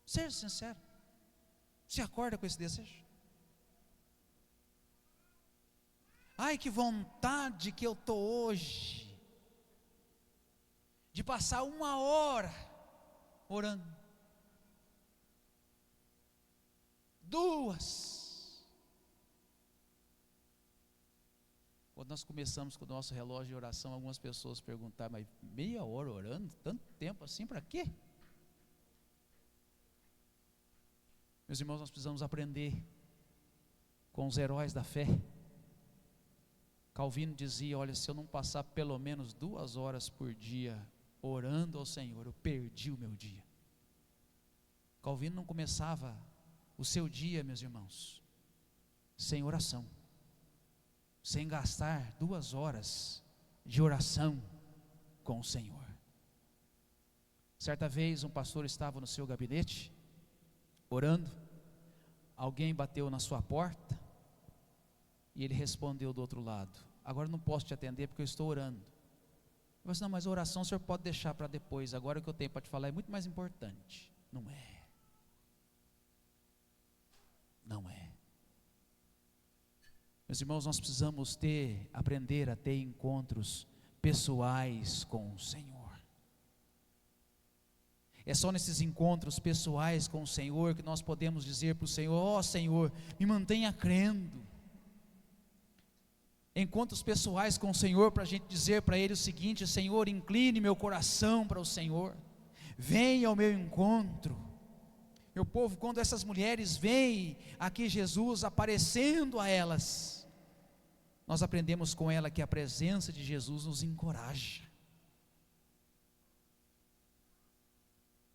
[SPEAKER 6] você acorda com esse desejo? Ai que vontade que eu estou hoje de passar 1 hora orando, 2. Quando nós começamos com o nosso relógio de oração, algumas pessoas perguntaram: mas meia hora orando? Tanto tempo assim, para quê? Meus irmãos, nós precisamos aprender com os heróis da fé. Calvino dizia: olha, se eu não passar pelo menos 2 horas por dia orando ao Senhor, eu perdi o meu dia. Calvino não começava o seu dia, meus irmãos, sem oração, sem gastar 2 horas de oração com o Senhor. Certa vez um pastor estava no seu gabinete, orando, alguém bateu na sua porta, e ele respondeu do outro lado: agora não posso te atender porque eu estou orando. Eu disse: não, mas a oração o senhor pode deixar para depois, agora o que eu tenho para te falar é muito mais importante. Não é. Meus irmãos, nós precisamos aprender a ter encontros pessoais com o Senhor. É só nesses encontros pessoais com o Senhor que nós podemos dizer para o Senhor: ó Senhor, me mantenha crendo. Encontros pessoais com o Senhor para a gente dizer para Ele o seguinte: Senhor, incline meu coração para o Senhor, venha ao meu encontro. Meu povo, quando essas mulheres veem aqui Jesus aparecendo a elas, nós aprendemos com ela que a presença de Jesus nos encoraja.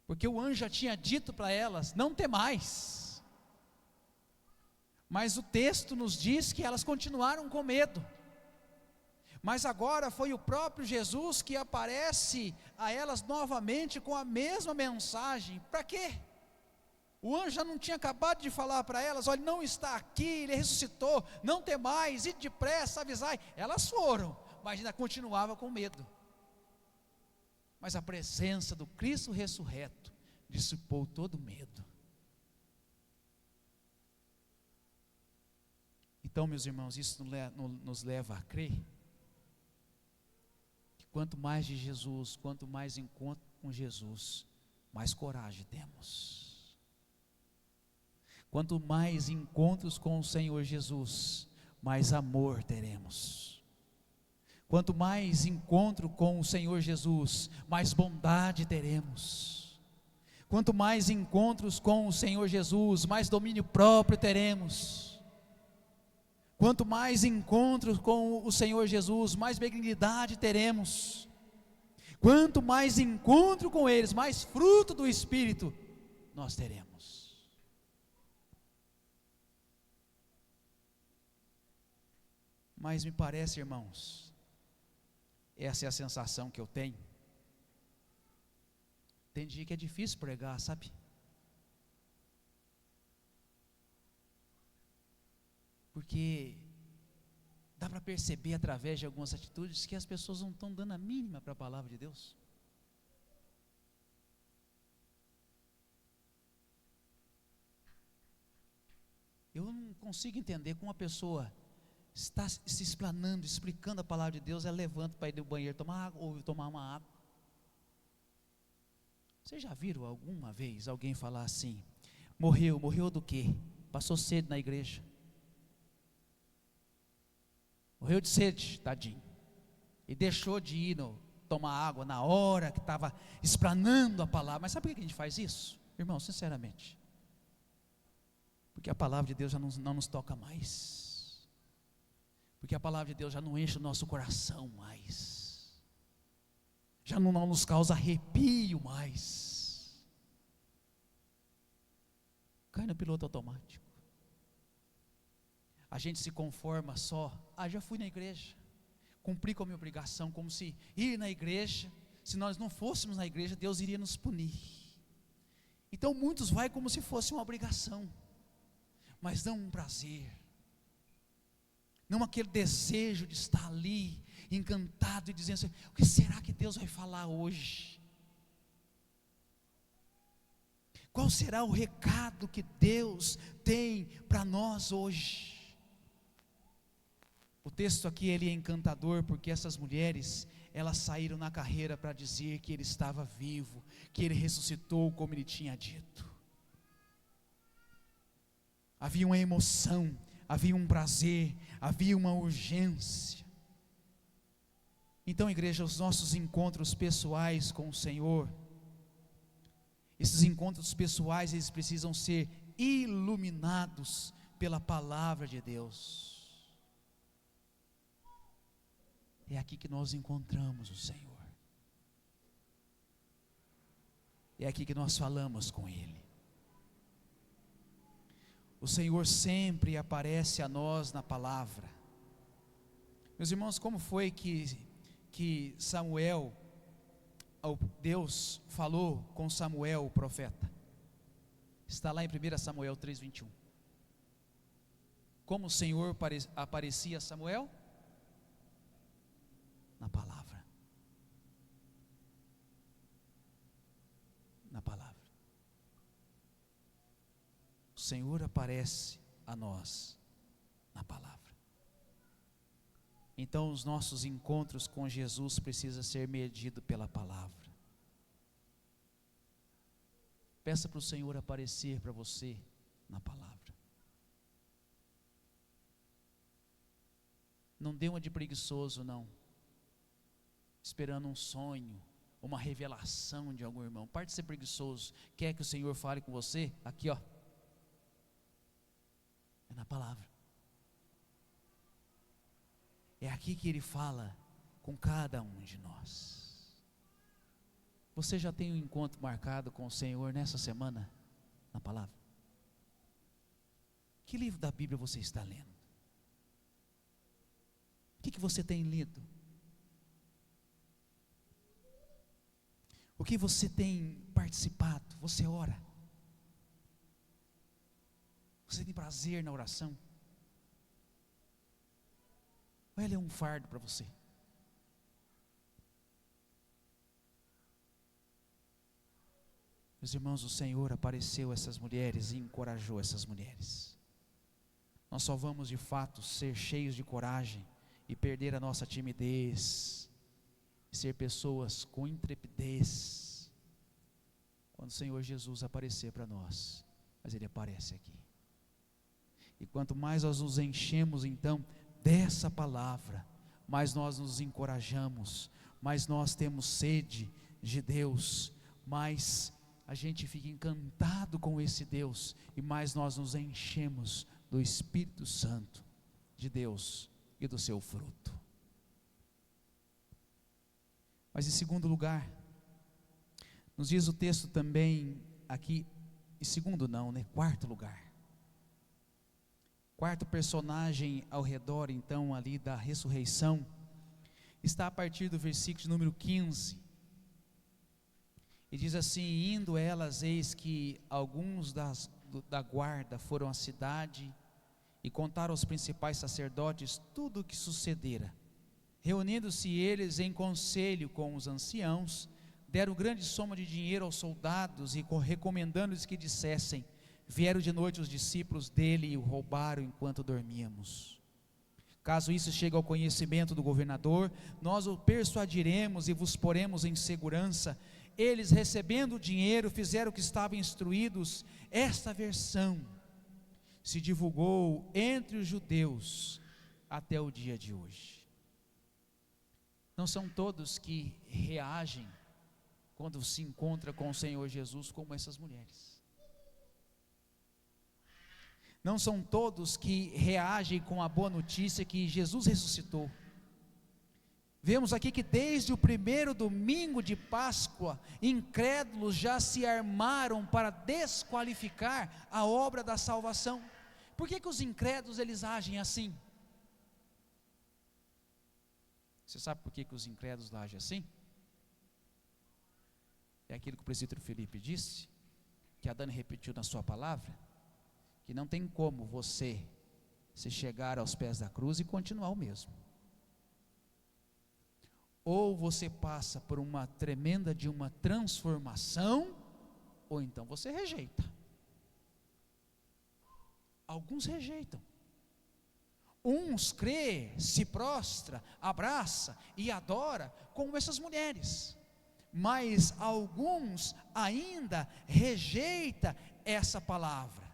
[SPEAKER 6] Porque o anjo já tinha dito para elas: não temais. Mas o texto nos diz que elas continuaram com medo. Mas agora foi o próprio Jesus que aparece a elas novamente com a mesma mensagem. Para quê? O anjo já não tinha acabado de falar para elas: olha, não está aqui, ele ressuscitou, não temais, ide depressa, avisai. Elas foram, mas ainda continuava com medo. Mas a presença do Cristo ressurreto dissipou todo o medo. Então, meus irmãos, isso nos leva a crer que quanto mais de Jesus, quanto mais encontro com Jesus, mais coragem temos. Quanto mais encontros com o Senhor Jesus, mais amor teremos. Quanto mais encontro com o Senhor Jesus, mais bondade teremos. Quanto mais encontros com o Senhor Jesus, mais domínio próprio teremos. Quanto mais encontros com o Senhor Jesus, mais benignidade teremos. Quanto mais encontro com eles, mais fruto do Espírito nós teremos. Mas me parece, irmãos, essa é a sensação que eu tenho. Tem dia que é difícil pregar, sabe? Porque dá para perceber através de algumas atitudes que as pessoas não estão dando a mínima para a palavra de Deus. Eu não consigo entender como uma pessoa está se explanando, explicando a palavra de Deus, ela levanta para ir no banheiro tomar água ou tomar uma água. Vocês já viram alguma vez alguém falar assim: morreu do quê? Passou sede na igreja. Morreu de sede, tadinho. E deixou de ir tomar água na hora que estava explanando a palavra. Mas sabe por que a gente faz isso? Irmão, sinceramente, porque a palavra de Deus já não nos toca mais. Porque a palavra de Deus já não enche o nosso coração mais. Já não nos causa arrepio mais. Cai no piloto automático. A gente se conforma só, já fui na igreja, cumpri com a minha obrigação, como se ir na igreja, se nós não fôssemos na igreja, Deus iria nos punir. Então muitos vai como se fosse uma obrigação, mas não um prazer, não aquele desejo de estar ali, encantado e dizendo assim: o que será que Deus vai falar hoje? Qual será o recado que Deus tem para nós hoje? O texto aqui ele é encantador porque essas mulheres, elas saíram na carreira para dizer que ele estava vivo, que ele ressuscitou como ele tinha dito. Havia uma emoção, havia um prazer, havia uma urgência. Então, igreja, os nossos encontros pessoais com o Senhor, esses encontros pessoais, eles precisam ser iluminados pela palavra de Deus. É aqui que nós encontramos o Senhor. É aqui que nós falamos com Ele. O Senhor sempre aparece a nós na palavra. Meus irmãos, como foi que Samuel, Deus falou com Samuel, o profeta? Está lá em 1 Samuel 3:21. Como o Senhor aparecia a Samuel? Na palavra. Na palavra. O Senhor aparece a nós na palavra. Então os nossos encontros com Jesus precisam ser medidos pela palavra. Peça para o Senhor aparecer para você na palavra. Não dê uma de preguiçoso, não, esperando um sonho, uma revelação de algum irmão. Parte de ser preguiçoso. Quer que o Senhor fale com você? Aqui, ó, é na palavra. É aqui que Ele fala com cada um de nós. Você já tem um encontro marcado com o Senhor nessa semana? Na palavra? Que livro da Bíblia você está lendo? O que você tem lido? O que você tem participado? Você ora? Você tem prazer na oração? Ou ela é um fardo para você? Meus irmãos, o Senhor apareceu a essas mulheres e encorajou essas mulheres. Nós só vamos de fato ser cheios de coragem e perder a nossa timidez, e ser pessoas com intrepidez, quando o Senhor Jesus aparecer para nós. Mas Ele aparece aqui. E quanto mais nós nos enchemos então dessa palavra, mais nós nos encorajamos, mais nós temos sede de Deus, mais a gente fica encantado com esse Deus, e mais nós nos enchemos do Espírito Santo de Deus e do seu fruto. Mas em segundo lugar, nos diz o texto também aqui, em segundo não, né? Quarto lugar. Quarto personagem ao redor então ali da ressurreição, está a partir do versículo de número 15. E diz assim: indo elas, eis que alguns da guarda foram à cidade e contaram aos principais sacerdotes tudo o que sucedera. Reunindo-se eles em conselho com os anciãos, deram grande soma de dinheiro aos soldados e recomendando-lhes que dissessem: vieram de noite os discípulos dele e o roubaram enquanto dormíamos. Caso isso chegue ao conhecimento do governador, nós o persuadiremos e vos poremos em segurança. Eles, recebendo o dinheiro, fizeram o que estavam instruídos. Esta versão se divulgou entre os judeus até o dia de hoje. Não são todos que reagem quando se encontra com o Senhor Jesus como essas mulheres. Não são todos que reagem com a boa notícia que Jesus ressuscitou. Vemos aqui que desde o primeiro domingo de Páscoa, incrédulos já se armaram para desqualificar a obra da salvação. Por que os incrédulos eles agem assim? Você sabe por que os incrédulos agem assim? É aquilo que o presbítero Felipe disse, que a Dani repetiu na sua palavra, que não tem como você se chegar aos pés da cruz e continuar o mesmo. Ou você passa por uma tremenda de uma transformação, ou então você rejeita. Alguns rejeitam. Uns crê, se prostra, abraça e adora, como essas mulheres. Mas alguns ainda rejeita essa palavra.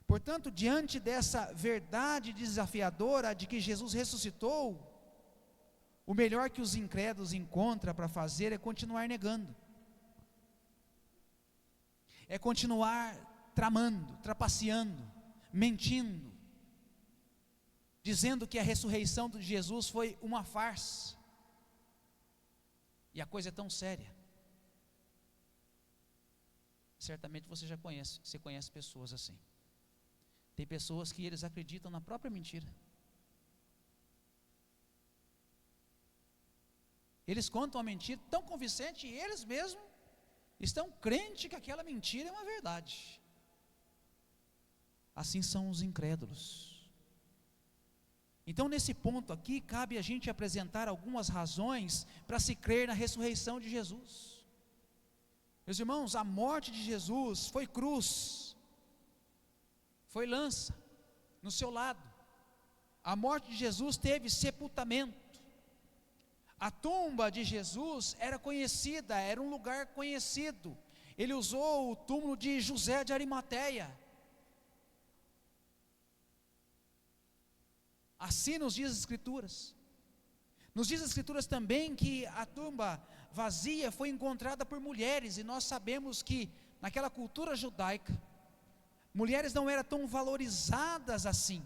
[SPEAKER 6] Portanto, diante dessa verdade desafiadora de que Jesus ressuscitou, o melhor que os incrédulos encontram para fazer é continuar negando. É continuar tramando, trapaceando, mentindo, dizendo que a ressurreição de Jesus foi uma farsa. E a coisa é tão séria. Certamente você conhece pessoas assim. Tem pessoas que eles acreditam na própria mentira. Eles contam a mentira tão convincente e eles mesmos estão crentes que aquela mentira é uma verdade. Assim são os incrédulos. Então, nesse ponto aqui, cabe a gente apresentar algumas razões para se crer na ressurreição de Jesus. Meus irmãos, a morte de Jesus foi cruz, foi lança no seu lado. A morte de Jesus teve sepultamento. A tumba de Jesus era conhecida, era um lugar conhecido. Ele usou o túmulo de José de Arimateia. Assim nos diz as Escrituras. Nos diz as Escrituras também que a tumba vazia foi encontrada por mulheres, e nós sabemos que naquela cultura judaica, mulheres não eram tão valorizadas assim.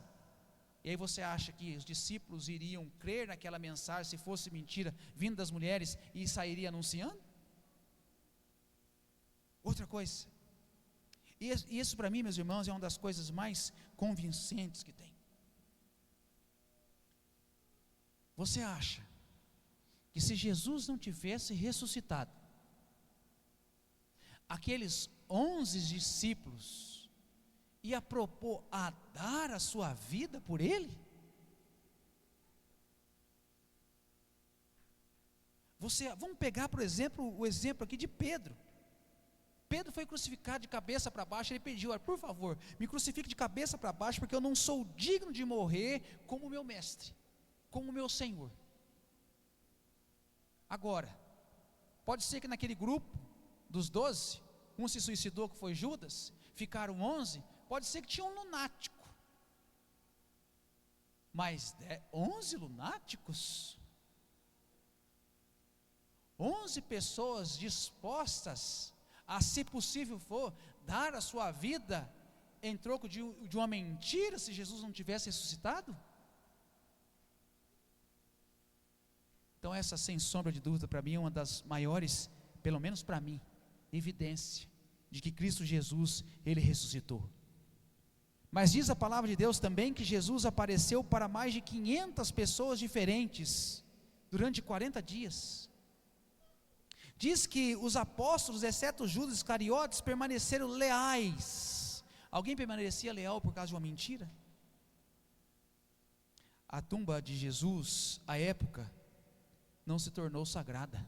[SPEAKER 6] E aí você acha que os discípulos iriam crer naquela mensagem se fosse mentira vindo das mulheres e sairia anunciando? Outra coisa, e isso para mim, meus irmãos, é uma das coisas mais convincentes que tem. Você acha que se Jesus não tivesse ressuscitado, aqueles 11 discípulos ia propor a dar a sua vida por ele? Vamos pegar, por exemplo, o exemplo aqui de Pedro. Pedro foi crucificado de cabeça para baixo. Ele pediu: por favor, me crucifique de cabeça para baixo, porque eu não sou digno de morrer como meu mestre, como meu Senhor. Agora, pode ser que naquele grupo dos 12, um se suicidou, que foi Judas, ficaram 11, pode ser que tinha um lunático, Mas 11 lunáticos? 11 pessoas dispostas a, se possível for, dar a sua vida em troco de uma mentira, se Jesus não tivesse ressuscitado? Então essa, sem sombra de dúvida, para mim é uma das maiores, pelo menos para mim, evidência de que Cristo Jesus, Ele ressuscitou. Mas diz a palavra de Deus também que Jesus apareceu para mais de 500 pessoas diferentes, durante 40 dias. Diz que os apóstolos, exceto Judas Iscariotes, permaneceram leais. Alguém permanecia leal por causa de uma mentira? A tumba de Jesus, à época, não se tornou sagrada.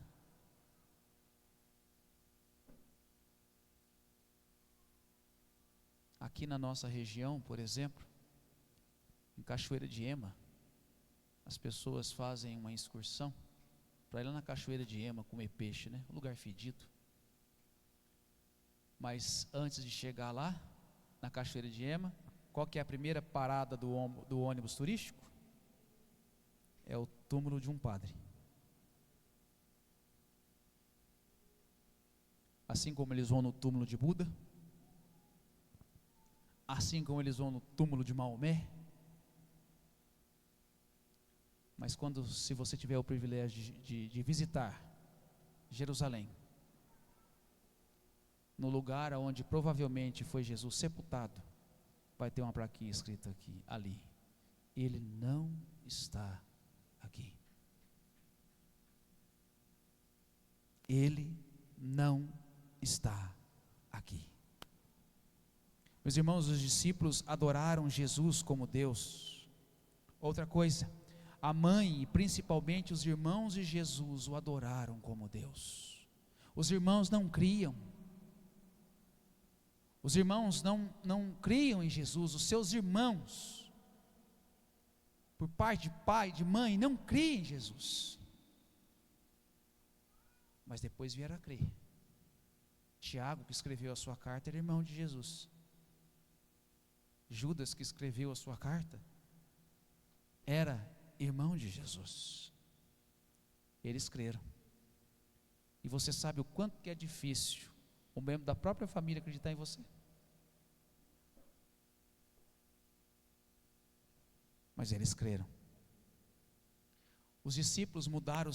[SPEAKER 6] Aqui na nossa região, por exemplo, em Cachoeira de Ema, as pessoas fazem uma excursão para ir lá na Cachoeira de Ema comer peixe, né? Um lugar fedido. Mas antes de chegar lá, na Cachoeira de Ema, qual que é a primeira parada do ônibus turístico? É o túmulo de um padre. Assim como eles vão no túmulo de Buda, assim como eles vão no túmulo de Maomé. Mas se você tiver o privilégio de visitar Jerusalém, no lugar onde provavelmente foi Jesus sepultado, vai ter uma plaquinha escrita aqui, ali: Ele não está aqui. Ele não está aqui. Meus irmãos, os discípulos adoraram Jesus como Deus. Outra coisa, a mãe e principalmente os irmãos de Jesus o adoraram como Deus. Os irmãos não criam. Os irmãos não criam em Jesus. Os seus irmãos, por parte de pai, de mãe, não criam em Jesus. Mas depois vieram a crer. Tiago, que escreveu a sua carta, era irmão de Jesus. Judas, que escreveu a sua carta, era irmão de Jesus. Eles creram. E você sabe o quanto que é difícil um membro da própria família acreditar em você? Mas eles creram. Os discípulos mudaram o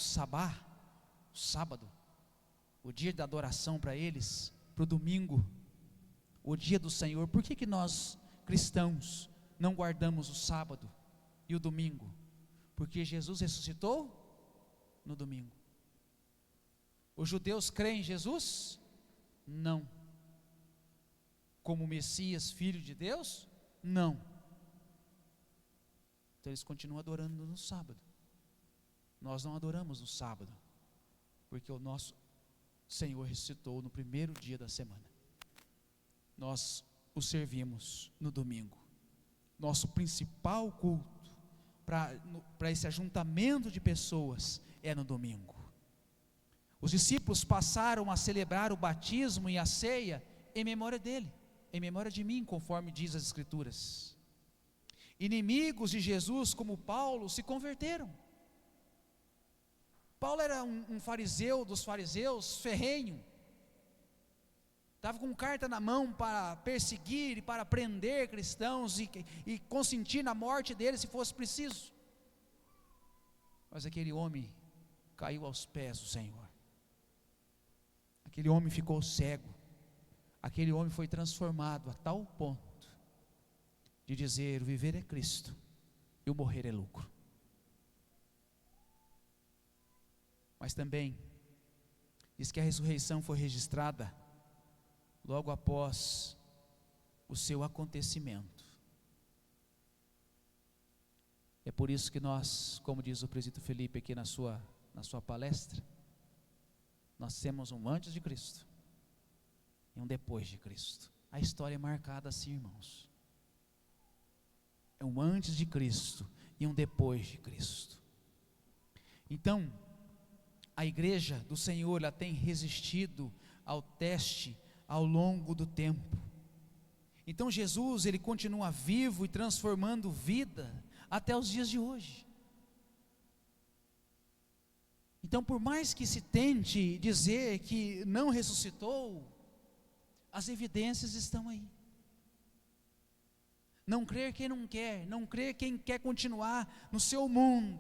[SPEAKER 6] sábado, o dia da adoração para eles, para o domingo, o dia do Senhor. Por que nós, cristãos, não guardamos o sábado e o domingo? Porque Jesus ressuscitou no domingo. Os judeus creem em Jesus? Não. Como Messias, Filho de Deus? Não. Então eles continuam adorando no sábado. Nós não adoramos no sábado, porque o nosso Senhor ressuscitou no primeiro dia da semana. Nós o servimos no domingo. Nosso principal culto para esse ajuntamento de pessoas é no domingo. Os discípulos passaram a celebrar o batismo e a ceia em memória dele, em memória de mim, conforme diz as Escrituras. Inimigos de Jesus, como Paulo, se converteram. Paulo era um fariseu dos fariseus, ferrenho. Estava com carta na mão para perseguir e para prender cristãos e consentir na morte deles se fosse preciso. Mas aquele homem caiu aos pés do Senhor. Aquele homem ficou cego. Aquele homem foi transformado a tal ponto de dizer: o viver é Cristo e o morrer é lucro. Mas também diz que a ressurreição foi registrada logo após o seu acontecimento. É por isso que nós, como diz o presbítero Felipe aqui na sua palestra, nós temos um antes de Cristo e um depois de Cristo. A história é marcada assim, irmãos. É um antes de Cristo e um depois de Cristo. Então, a igreja do Senhor, ela tem resistido ao teste ao longo do tempo. Então Jesus, ele continua vivo e transformando vida até os dias de hoje. Então, por mais que se tente dizer que não ressuscitou, as evidências estão aí. Não crer quem não quer, não crer quem quer continuar no seu mundo,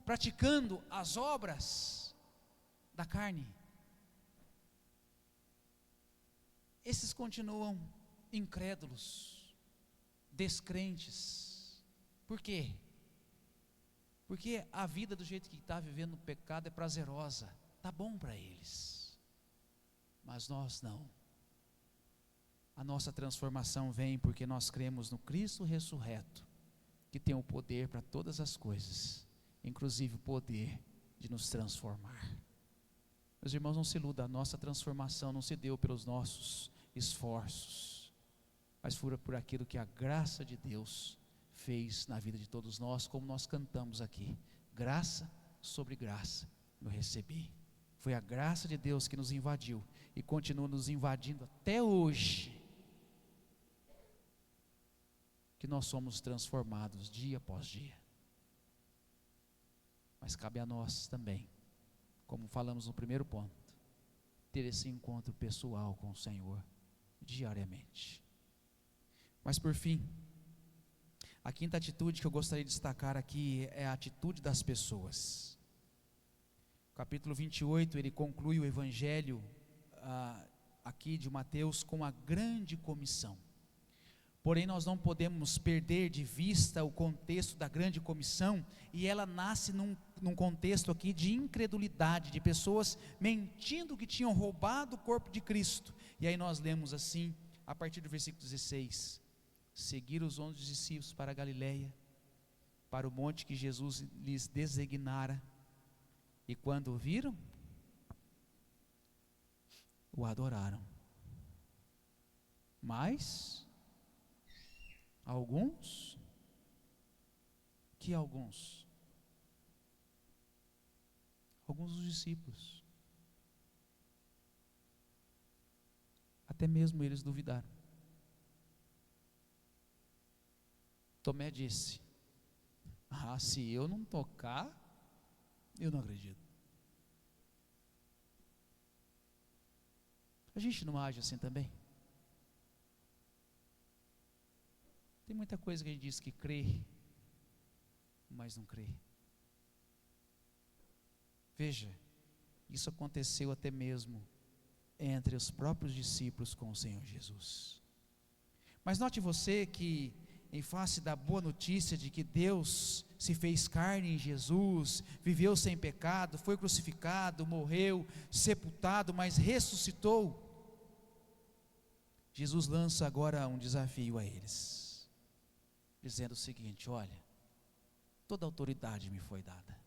[SPEAKER 6] praticando as obras da carne. Esses continuam incrédulos, descrentes. Por quê? Porque a vida do jeito que está vivendo no pecado é prazerosa, está bom para eles, mas nós não. A nossa transformação vem porque nós cremos no Cristo ressurreto, que tem o poder para todas as coisas, inclusive o poder de nos transformar. Meus irmãos, não se iluda, a nossa transformação não se deu pelos nossos esforços, mas por aquilo que a graça de Deus fez na vida de todos nós, como nós cantamos aqui, graça sobre graça eu recebi. Foi a graça de Deus que nos invadiu e continua nos invadindo até hoje, que nós somos transformados dia após dia. Mas cabe a nós também, como falamos no primeiro ponto, ter esse encontro pessoal com o Senhor diariamente. Mas por fim, a quinta atitude que eu gostaria de destacar aqui é a atitude das pessoas. Capítulo 28, ele conclui o evangelho aqui de Mateus com a grande comissão. Porém, nós não podemos perder de vista o contexto da grande comissão, e ela nasce num contexto aqui de incredulidade, de pessoas mentindo que tinham roubado o corpo de Cristo. E aí nós lemos assim, a partir do versículo 16: seguiram os 11 discípulos para a Galileia, para o monte que Jesus lhes designara, e quando o viram, o adoraram. Mas alguns dos discípulos, até mesmo eles duvidaram. Tomé disse: se eu não tocar, eu não acredito. A gente não age assim também? Tem muita coisa que a gente diz que crê, mas não crê. Veja, isso aconteceu até mesmo entre os próprios discípulos com o Senhor Jesus. Mas note você que, em face da boa notícia de que Deus se fez carne em Jesus, viveu sem pecado, foi crucificado, morreu, sepultado, mas ressuscitou, Jesus lança agora um desafio a eles, dizendo o seguinte: olha, toda autoridade me foi dada.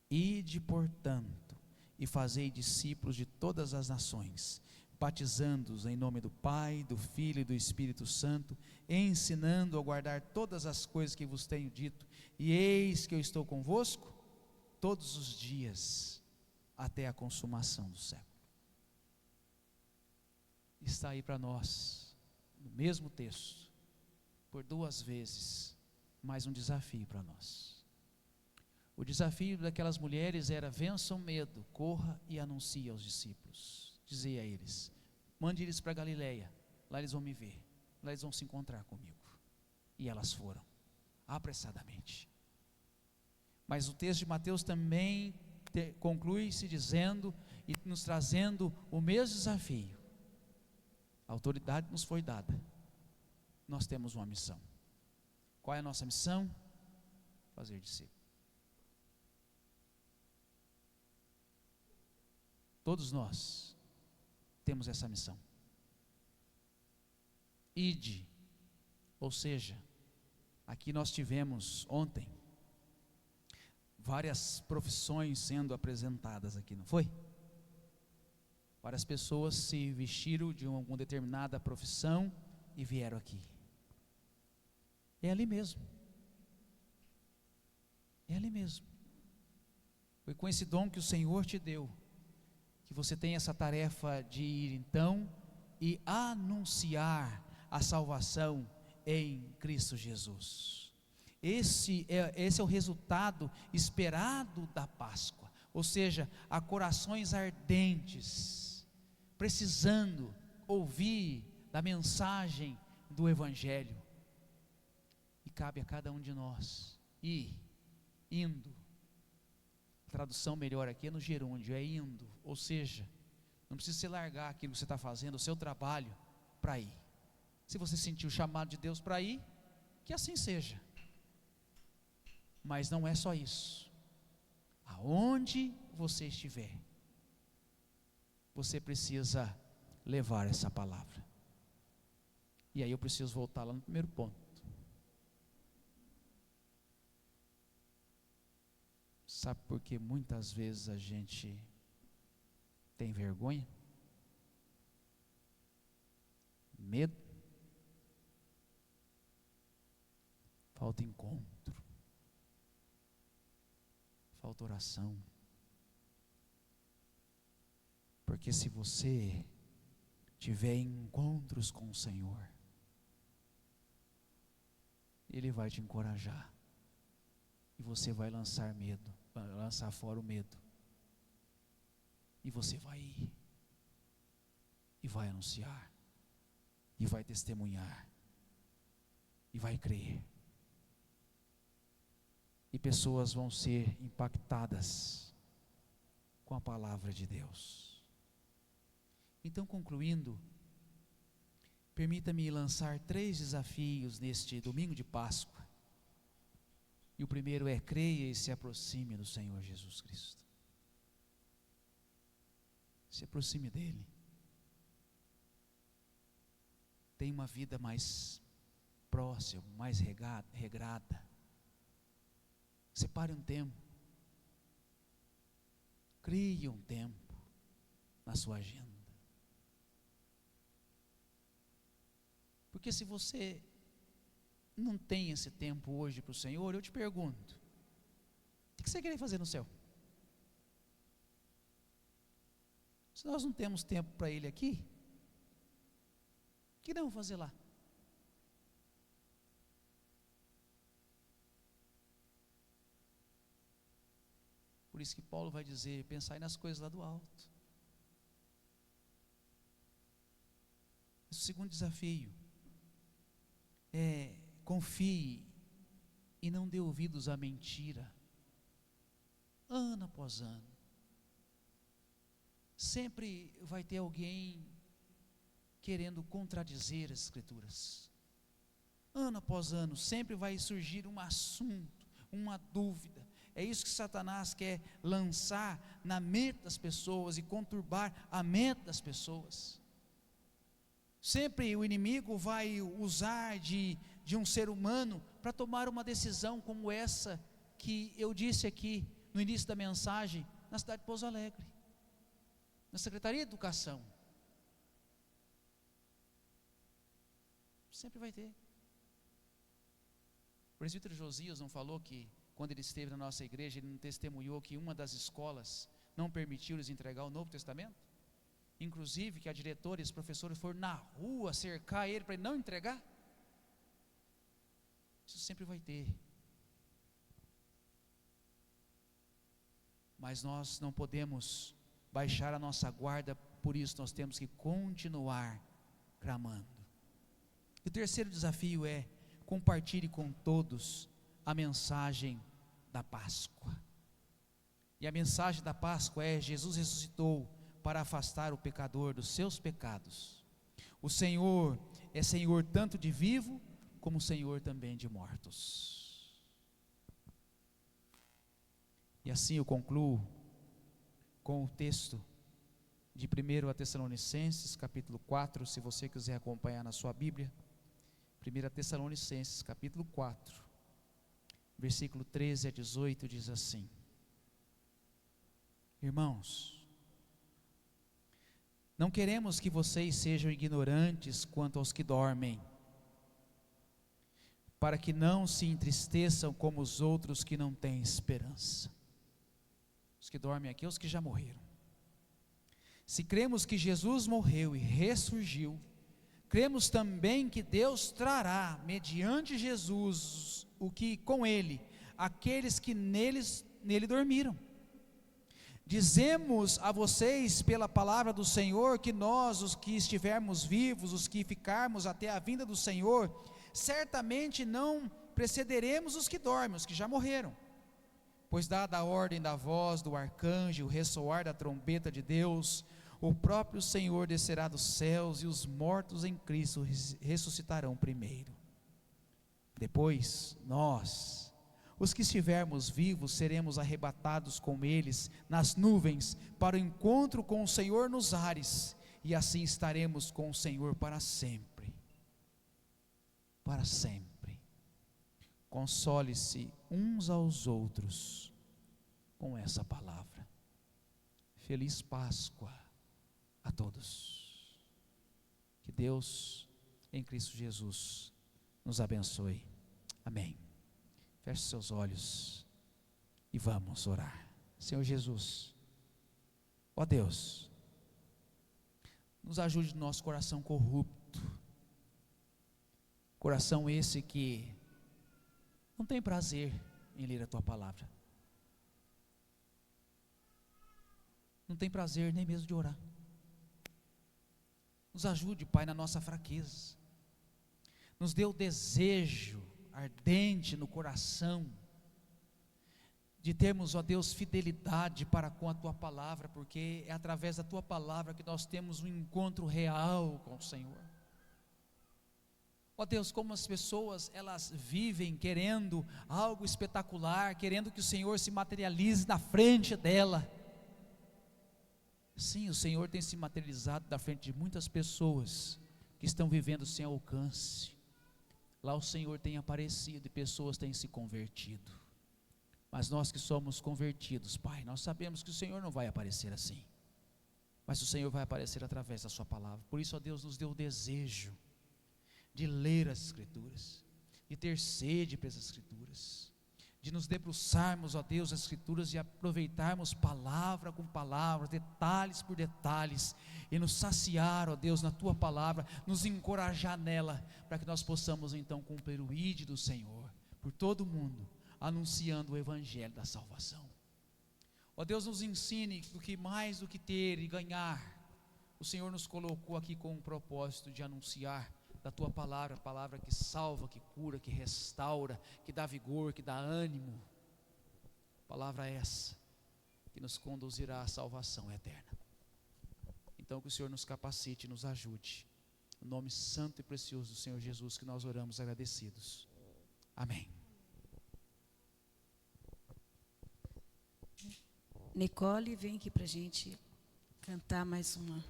[SPEAKER 6] Ide, portanto, e fazei discípulos de todas as nações, batizando-os em nome do Pai, do Filho e do Espírito Santo, ensinando a guardar todas as coisas que vos tenho dito, e eis que eu estou convosco todos os dias, até a consumação do século. Está aí para nós, no mesmo texto, por duas vezes, mais um desafio para nós. O desafio daquelas mulheres era: vença o medo, corra e anuncie aos discípulos. Dizia a eles: mande eles para Galileia, lá eles vão me ver, lá eles vão se encontrar comigo. E elas foram, apressadamente. Mas o texto de Mateus também conclui-se dizendo e nos trazendo o mesmo desafio. A autoridade nos foi dada, nós temos uma missão. Qual é a nossa missão? Fazer discípulos. Todos nós temos essa missão. Ide, ou seja, aqui nós tivemos ontem várias profissões sendo apresentadas aqui, não foi? Várias pessoas se vestiram de uma determinada profissão e vieram aqui. É ali mesmo. É ali mesmo. Foi com esse dom que o Senhor te deu, que você tem essa tarefa de ir então e anunciar a salvação em Cristo Jesus. Esse é o resultado esperado da Páscoa, ou seja, há corações ardentes, precisando ouvir da mensagem do Evangelho, e cabe a cada um de nós indo. A tradução melhor aqui é no gerúndio, é indo, ou seja, não precisa você largar aquilo que você está fazendo, o seu trabalho, para ir. Se você sentiu o chamado de Deus para ir, que assim seja. Mas não é só isso. Aonde você estiver, você precisa levar essa palavra. E aí eu preciso voltar lá no primeiro ponto. Sabe por que muitas vezes a gente tem vergonha? Medo? Falta encontro. Falta oração. Porque se você tiver encontros com o Senhor, Ele vai te encorajar. E você vai lançar fora o medo. E você vai ir. E vai anunciar. E vai testemunhar. E vai crer. E pessoas vão ser impactadas com a palavra de Deus. Então, concluindo, permita-me lançar 3 desafios neste domingo de Páscoa. E o primeiro é: creia e se aproxime do Senhor Jesus Cristo. Se aproxime dEle. Tenha uma vida mais próxima, mais regrada. Separe um tempo. Crie um tempo na sua agenda. Porque se você não tem esse tempo hoje para o Senhor, eu te pergunto: o que você quer fazer no céu? Se nós não temos tempo para Ele aqui, o que vamos fazer lá? Por isso que Paulo vai dizer: pensai nas coisas lá do alto. O segundo desafio é: confie e não dê ouvidos à mentira. Ano após ano, sempre vai ter alguém querendo contradizer as Escrituras. Ano após ano, sempre vai surgir um assunto, uma dúvida. É isso que Satanás quer lançar na mente das pessoas e conturbar a mente das pessoas. Sempre o inimigo vai usar de um ser humano para tomar uma decisão como essa que eu disse aqui no início da mensagem, na cidade de Pouso Alegre, na Secretaria de Educação. Sempre vai ter. O presbítero Josias não falou que quando ele esteve na nossa igreja, ele não testemunhou que uma das escolas não permitiu eles entregar o Novo Testamento? Inclusive que a diretora e os professores foram na rua cercar ele para ele não entregar? Isso sempre vai ter. Mas nós não podemos baixar a nossa guarda, por isso nós temos que continuar clamando. E o terceiro desafio é: compartilhe com todos a mensagem da Páscoa. E a mensagem da Páscoa é: Jesus ressuscitou para afastar o pecador dos seus pecados. O Senhor é Senhor tanto de vivo, como Senhor também de mortos. E assim eu concluo com o texto de 1 Tessalonicenses, capítulo 4, se você quiser acompanhar na sua Bíblia. 1 Tessalonicenses, capítulo 4, versículo 13 a 18, diz assim: Irmãos, não queremos que vocês sejam ignorantes quanto aos que dormem, para que não se entristeçam como os outros que não têm esperança. Os que dormem aqui, os que já morreram. Se cremos que Jesus morreu e ressurgiu, cremos também que Deus trará, mediante Jesus, o que com ele aqueles que nele dormiram. Dizemos a vocês pela palavra do Senhor que nós, os que estivermos vivos, os que ficarmos até a vinda do Senhor, certamente não precederemos os que dormem, os que já morreram. Pois dada a ordem da voz do arcanjo, o ressoar da trombeta de Deus, o próprio Senhor descerá dos céus e os mortos em Cristo ressuscitarão primeiro. Depois, nós, os que estivermos vivos, seremos arrebatados com eles nas nuvens para o encontro com o Senhor nos ares, e assim estaremos com o Senhor para sempre. Para sempre. Console-se uns aos outros com essa palavra. Feliz Páscoa a todos. Que Deus, em Cristo Jesus, nos abençoe. Amém. Feche seus olhos e vamos orar. Senhor Jesus, ó Deus, nos ajude no nosso coração corrupto, coração esse que não tem prazer em ler a Tua palavra, não tem prazer nem mesmo de orar. Nos ajude, Pai, na nossa fraqueza, nos dê o desejo ardente no coração, de termos, ó Deus, fidelidade para com a Tua palavra, porque é através da Tua palavra que nós temos um encontro real com o Senhor. Ó Deus, como as pessoas, elas vivem querendo algo espetacular, querendo que o Senhor se materialize na frente dela. Sim, o Senhor tem se materializado na frente de muitas pessoas que estão vivendo sem alcance. Lá o Senhor tem aparecido e pessoas têm se convertido. Mas nós que somos convertidos, Pai, nós sabemos que o Senhor não vai aparecer assim, mas o Senhor vai aparecer através da Sua palavra. Por isso, ó Deus, nos deu o desejo de ler as Escrituras, de ter sede pelas Escrituras, de nos debruçarmos, ó Deus, as Escrituras e aproveitarmos palavra com palavra, detalhes por detalhes, e nos saciar, ó Deus, na Tua palavra, nos encorajar nela, para que nós possamos então cumprir o ID do Senhor, por todo o mundo, anunciando o Evangelho da salvação. Ó Deus, nos ensine que mais do que ter e ganhar, o Senhor nos colocou aqui com o propósito de anunciar da Tua palavra, a palavra que salva, que cura, que restaura, que dá vigor, que dá ânimo. Palavra essa que nos conduzirá à salvação eterna. Então que o Senhor nos capacite, nos ajude. No nome santo e precioso do Senhor Jesus que nós oramos agradecidos. Amém.
[SPEAKER 2] Nicole, vem aqui para a gente cantar mais uma.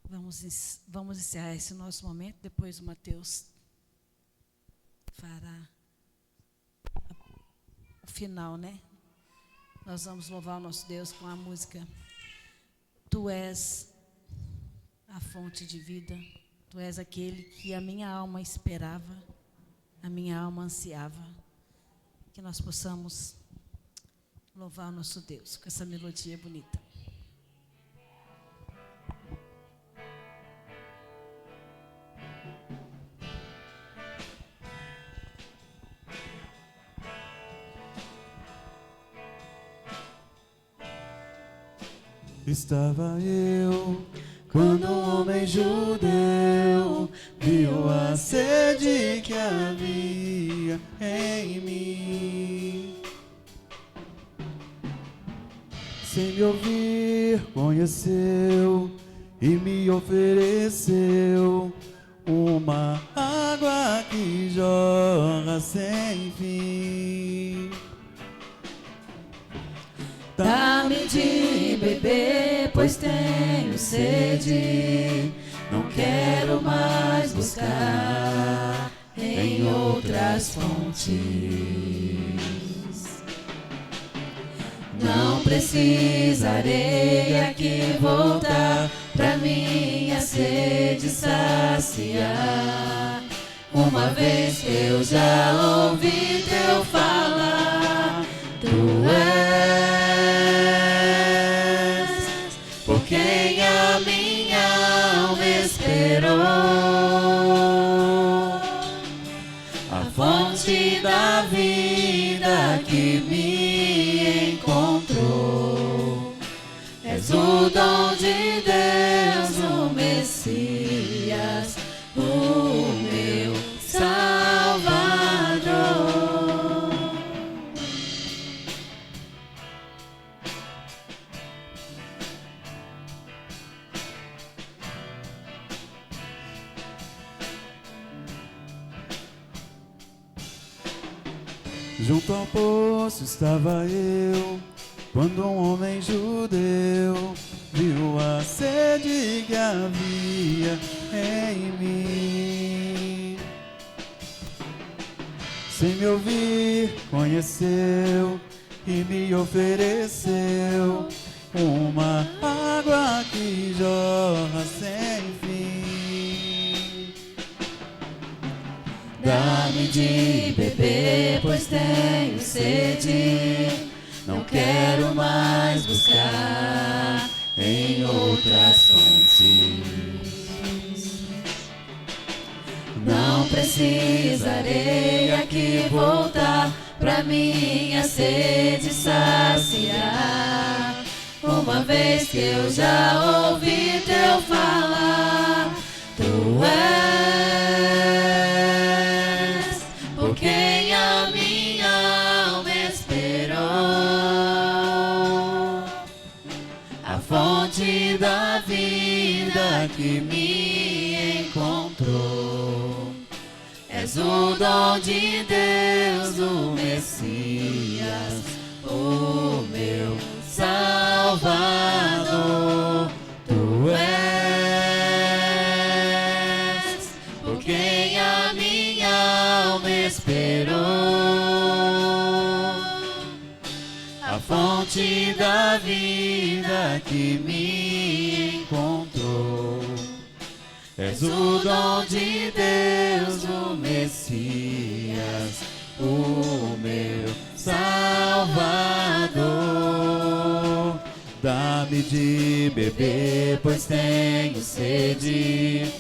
[SPEAKER 2] Vamos encerrar esse nosso momento, depois o Mateus fará o final, né? Nós vamos louvar o nosso Deus com a música Tu és a fonte de vida, Tu és aquele que a minha alma esperava, a minha alma ansiava. Que nós possamos louvar o nosso Deus com essa melodia bonita.
[SPEAKER 5] Estava eu quando um homem judeu viu a sede que havia em mim. Sem me ouvir, conheceu e me ofereceu uma água que jorra sem fim.
[SPEAKER 4] Dá-me de beber, pois tenho sede. Não quero mais buscar em outras fontes. Não precisarei aqui voltar pra minha sede saciar. Uma vez que eu já ouvi Teu falar, Tu és por quem a minha alma esperou. A fonte o dom de Deus, o Messias, o meu Salvador.
[SPEAKER 5] Junto ao poço estava eu, quando um homem judeu viu a sede que havia em mim. Sem me ouvir, conheceu e me ofereceu uma água que jorra sem fim.
[SPEAKER 4] Dá-me de beber, pois tenho sede. Não quero mais buscar em outras fontes. Não precisarei aqui voltar pra minha sede saciar. Uma vez que eu já ouvi teu falar, tu és por quem a minha alma esperou, a fonte da vida que me encontrou. És o dom de Deus, o Messias, o meu Salvador. Tu és por quem a minha alma esperou, a fonte da vida que me encontrou. És o dom de Deus, o Messias, o meu Salvador.
[SPEAKER 5] Dá-me de beber, pois tenho sede.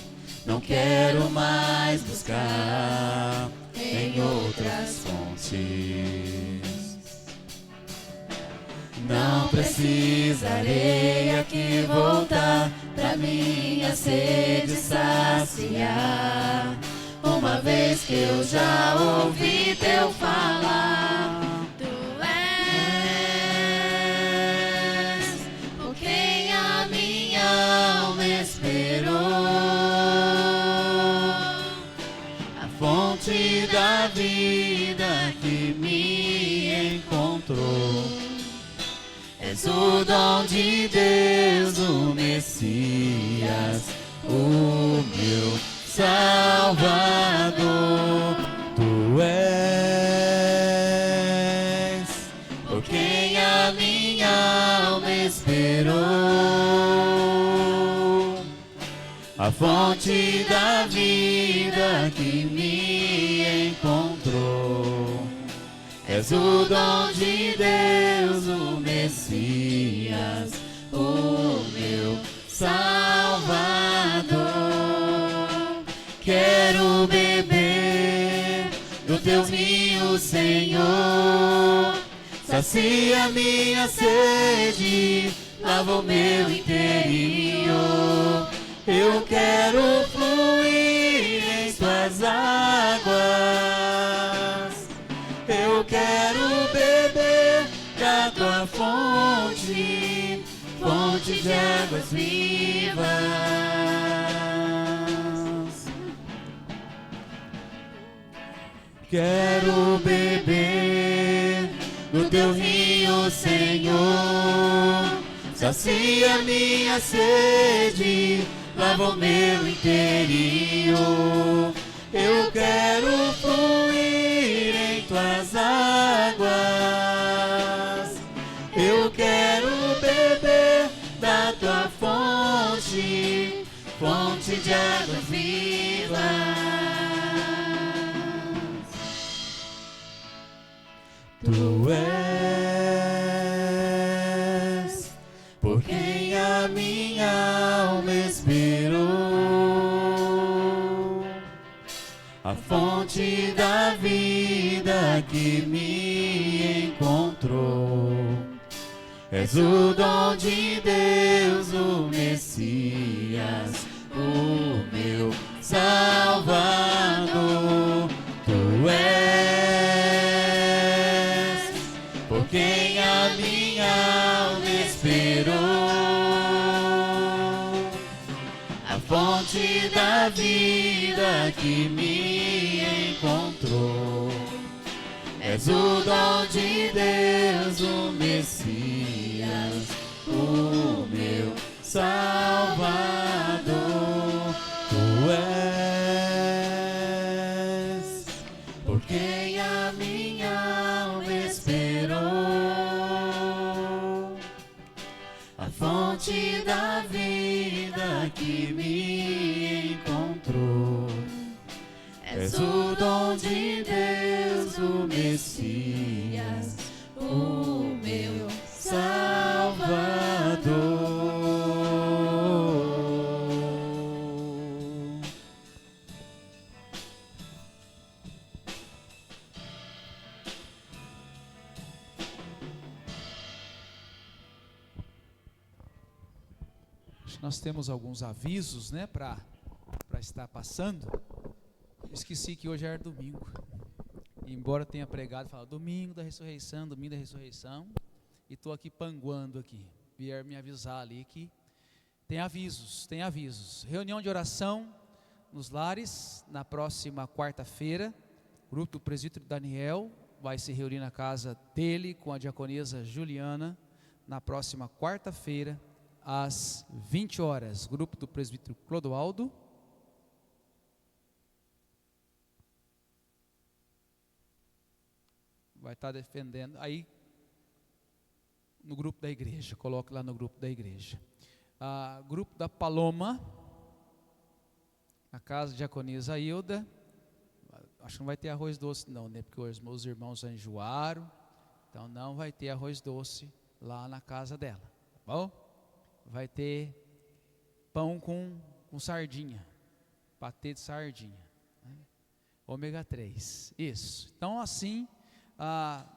[SPEAKER 5] Não quero mais buscar em outras fontes.
[SPEAKER 4] Não precisarei aqui voltar pra minha sede saciar. Uma vez que eu já ouvi teu falar, tu és por quem a minha alma esperou, a fonte da vida que me encontrou. És o dom de Deus, o Messias, o meu Salvador.
[SPEAKER 5] Tu és
[SPEAKER 4] Por quem a minha alma esperou,
[SPEAKER 5] a fonte da vida que me encontrou.
[SPEAKER 4] és o dom de Deus, o Messias, o meu Salvador. Quero beber do teu rio, Senhor. Sacia minha sede, lava o meu interior. Eu quero fluir em tuas águas. Eu quero beber da tua fonte, fonte de águas vivas. Quero beber do teu rio, Senhor. Sacia minha sede, lava o meu interior. Eu quero fluir em tuas águas. Eu quero beber da tua fonte, fonte de águas vivas.
[SPEAKER 5] Tu és por quem a minha alma esperou, a fonte da vida que me encontrou.
[SPEAKER 4] És o dom de Deus, o Messias, o meu Salvador. Tu és por quem a minha alma esperou, a fonte da vida que me encontrou. És o dom de Deus, o Messias, o meu Salvador. Tu és por quem a minha alma esperou, a fonte da vida que me encontrou. És o dom de Deus, o Messias, o meu Salvador.
[SPEAKER 6] Acho que nós temos alguns avisos, né, para estar passando. Esqueci que hoje era domingo. Embora tenha pregado, falado domingo da ressurreição, e estou aqui panguando aqui. Vieram me avisar ali que tem avisos. Reunião de oração nos lares na próxima quarta-feira. O grupo do presbítero Daniel vai se reunir na casa dele com a diaconisa Juliana na próxima quarta-feira às 20 horas. Grupo do presbítero Clodoaldo vai estar defendendo aí no grupo da igreja. Coloque lá no grupo da igreja. Grupo da Paloma, na casa de diaconisa Hilda. Acho que não vai ter arroz doce não, né? Porque os meus irmãos já enjoaram. Então não vai ter arroz doce lá na casa dela, tá bom? Vai ter pão com sardinha, patê de sardinha, né? Ômega 3, isso. Então assim,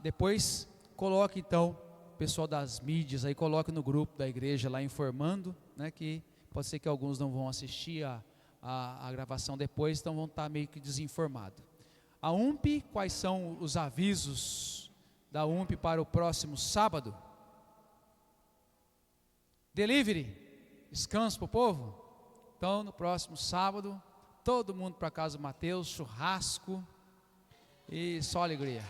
[SPEAKER 6] depois coloque então, o pessoal das mídias aí, coloque no grupo da igreja lá informando, né, que pode ser que alguns não vão assistir a gravação depois, então vão estar meio que desinformados. A UMP, quais são os avisos da UMP para o próximo sábado? Delivery, descanso para o povo. Então no próximo sábado, todo mundo para casa do Mateus, churrasco e só alegria.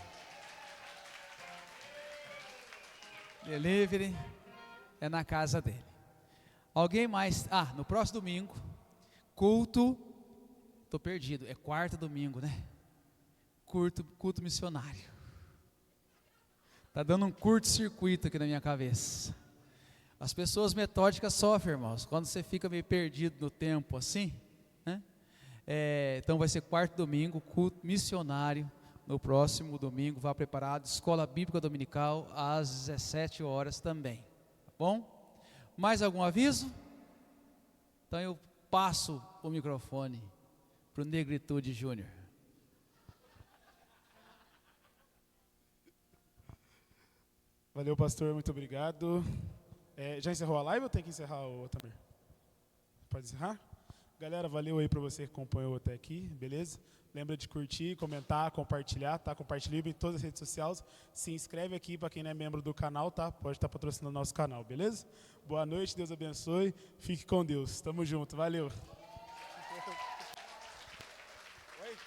[SPEAKER 6] Delivery é na casa dele. Alguém mais? No próximo domingo, culto, estou perdido, é quarto domingo, né? Culto missionário. Está dando um curto-circuito aqui na minha cabeça. As pessoas metódicas sofrem, irmãos, quando você fica meio perdido no tempo assim, né? Então vai ser quarto domingo, culto missionário. No próximo domingo, vá preparado, escola bíblica dominical, às 17 horas também, tá bom? Mais algum aviso? Então eu passo o microfone para o Negritude Júnior.
[SPEAKER 1] Valeu, pastor, muito obrigado. Já encerrou a live ou tem que encerrar o também? Pode encerrar? Galera, valeu aí para você que acompanhou até aqui, beleza? Lembra de curtir, comentar, compartilhar, tá? Compartilha em todas as redes sociais. Se inscreve aqui para quem não é membro do canal, tá? Pode estar patrocinando o nosso canal, beleza? Boa noite, Deus abençoe. Fique com Deus. Tamo junto, valeu. Oi?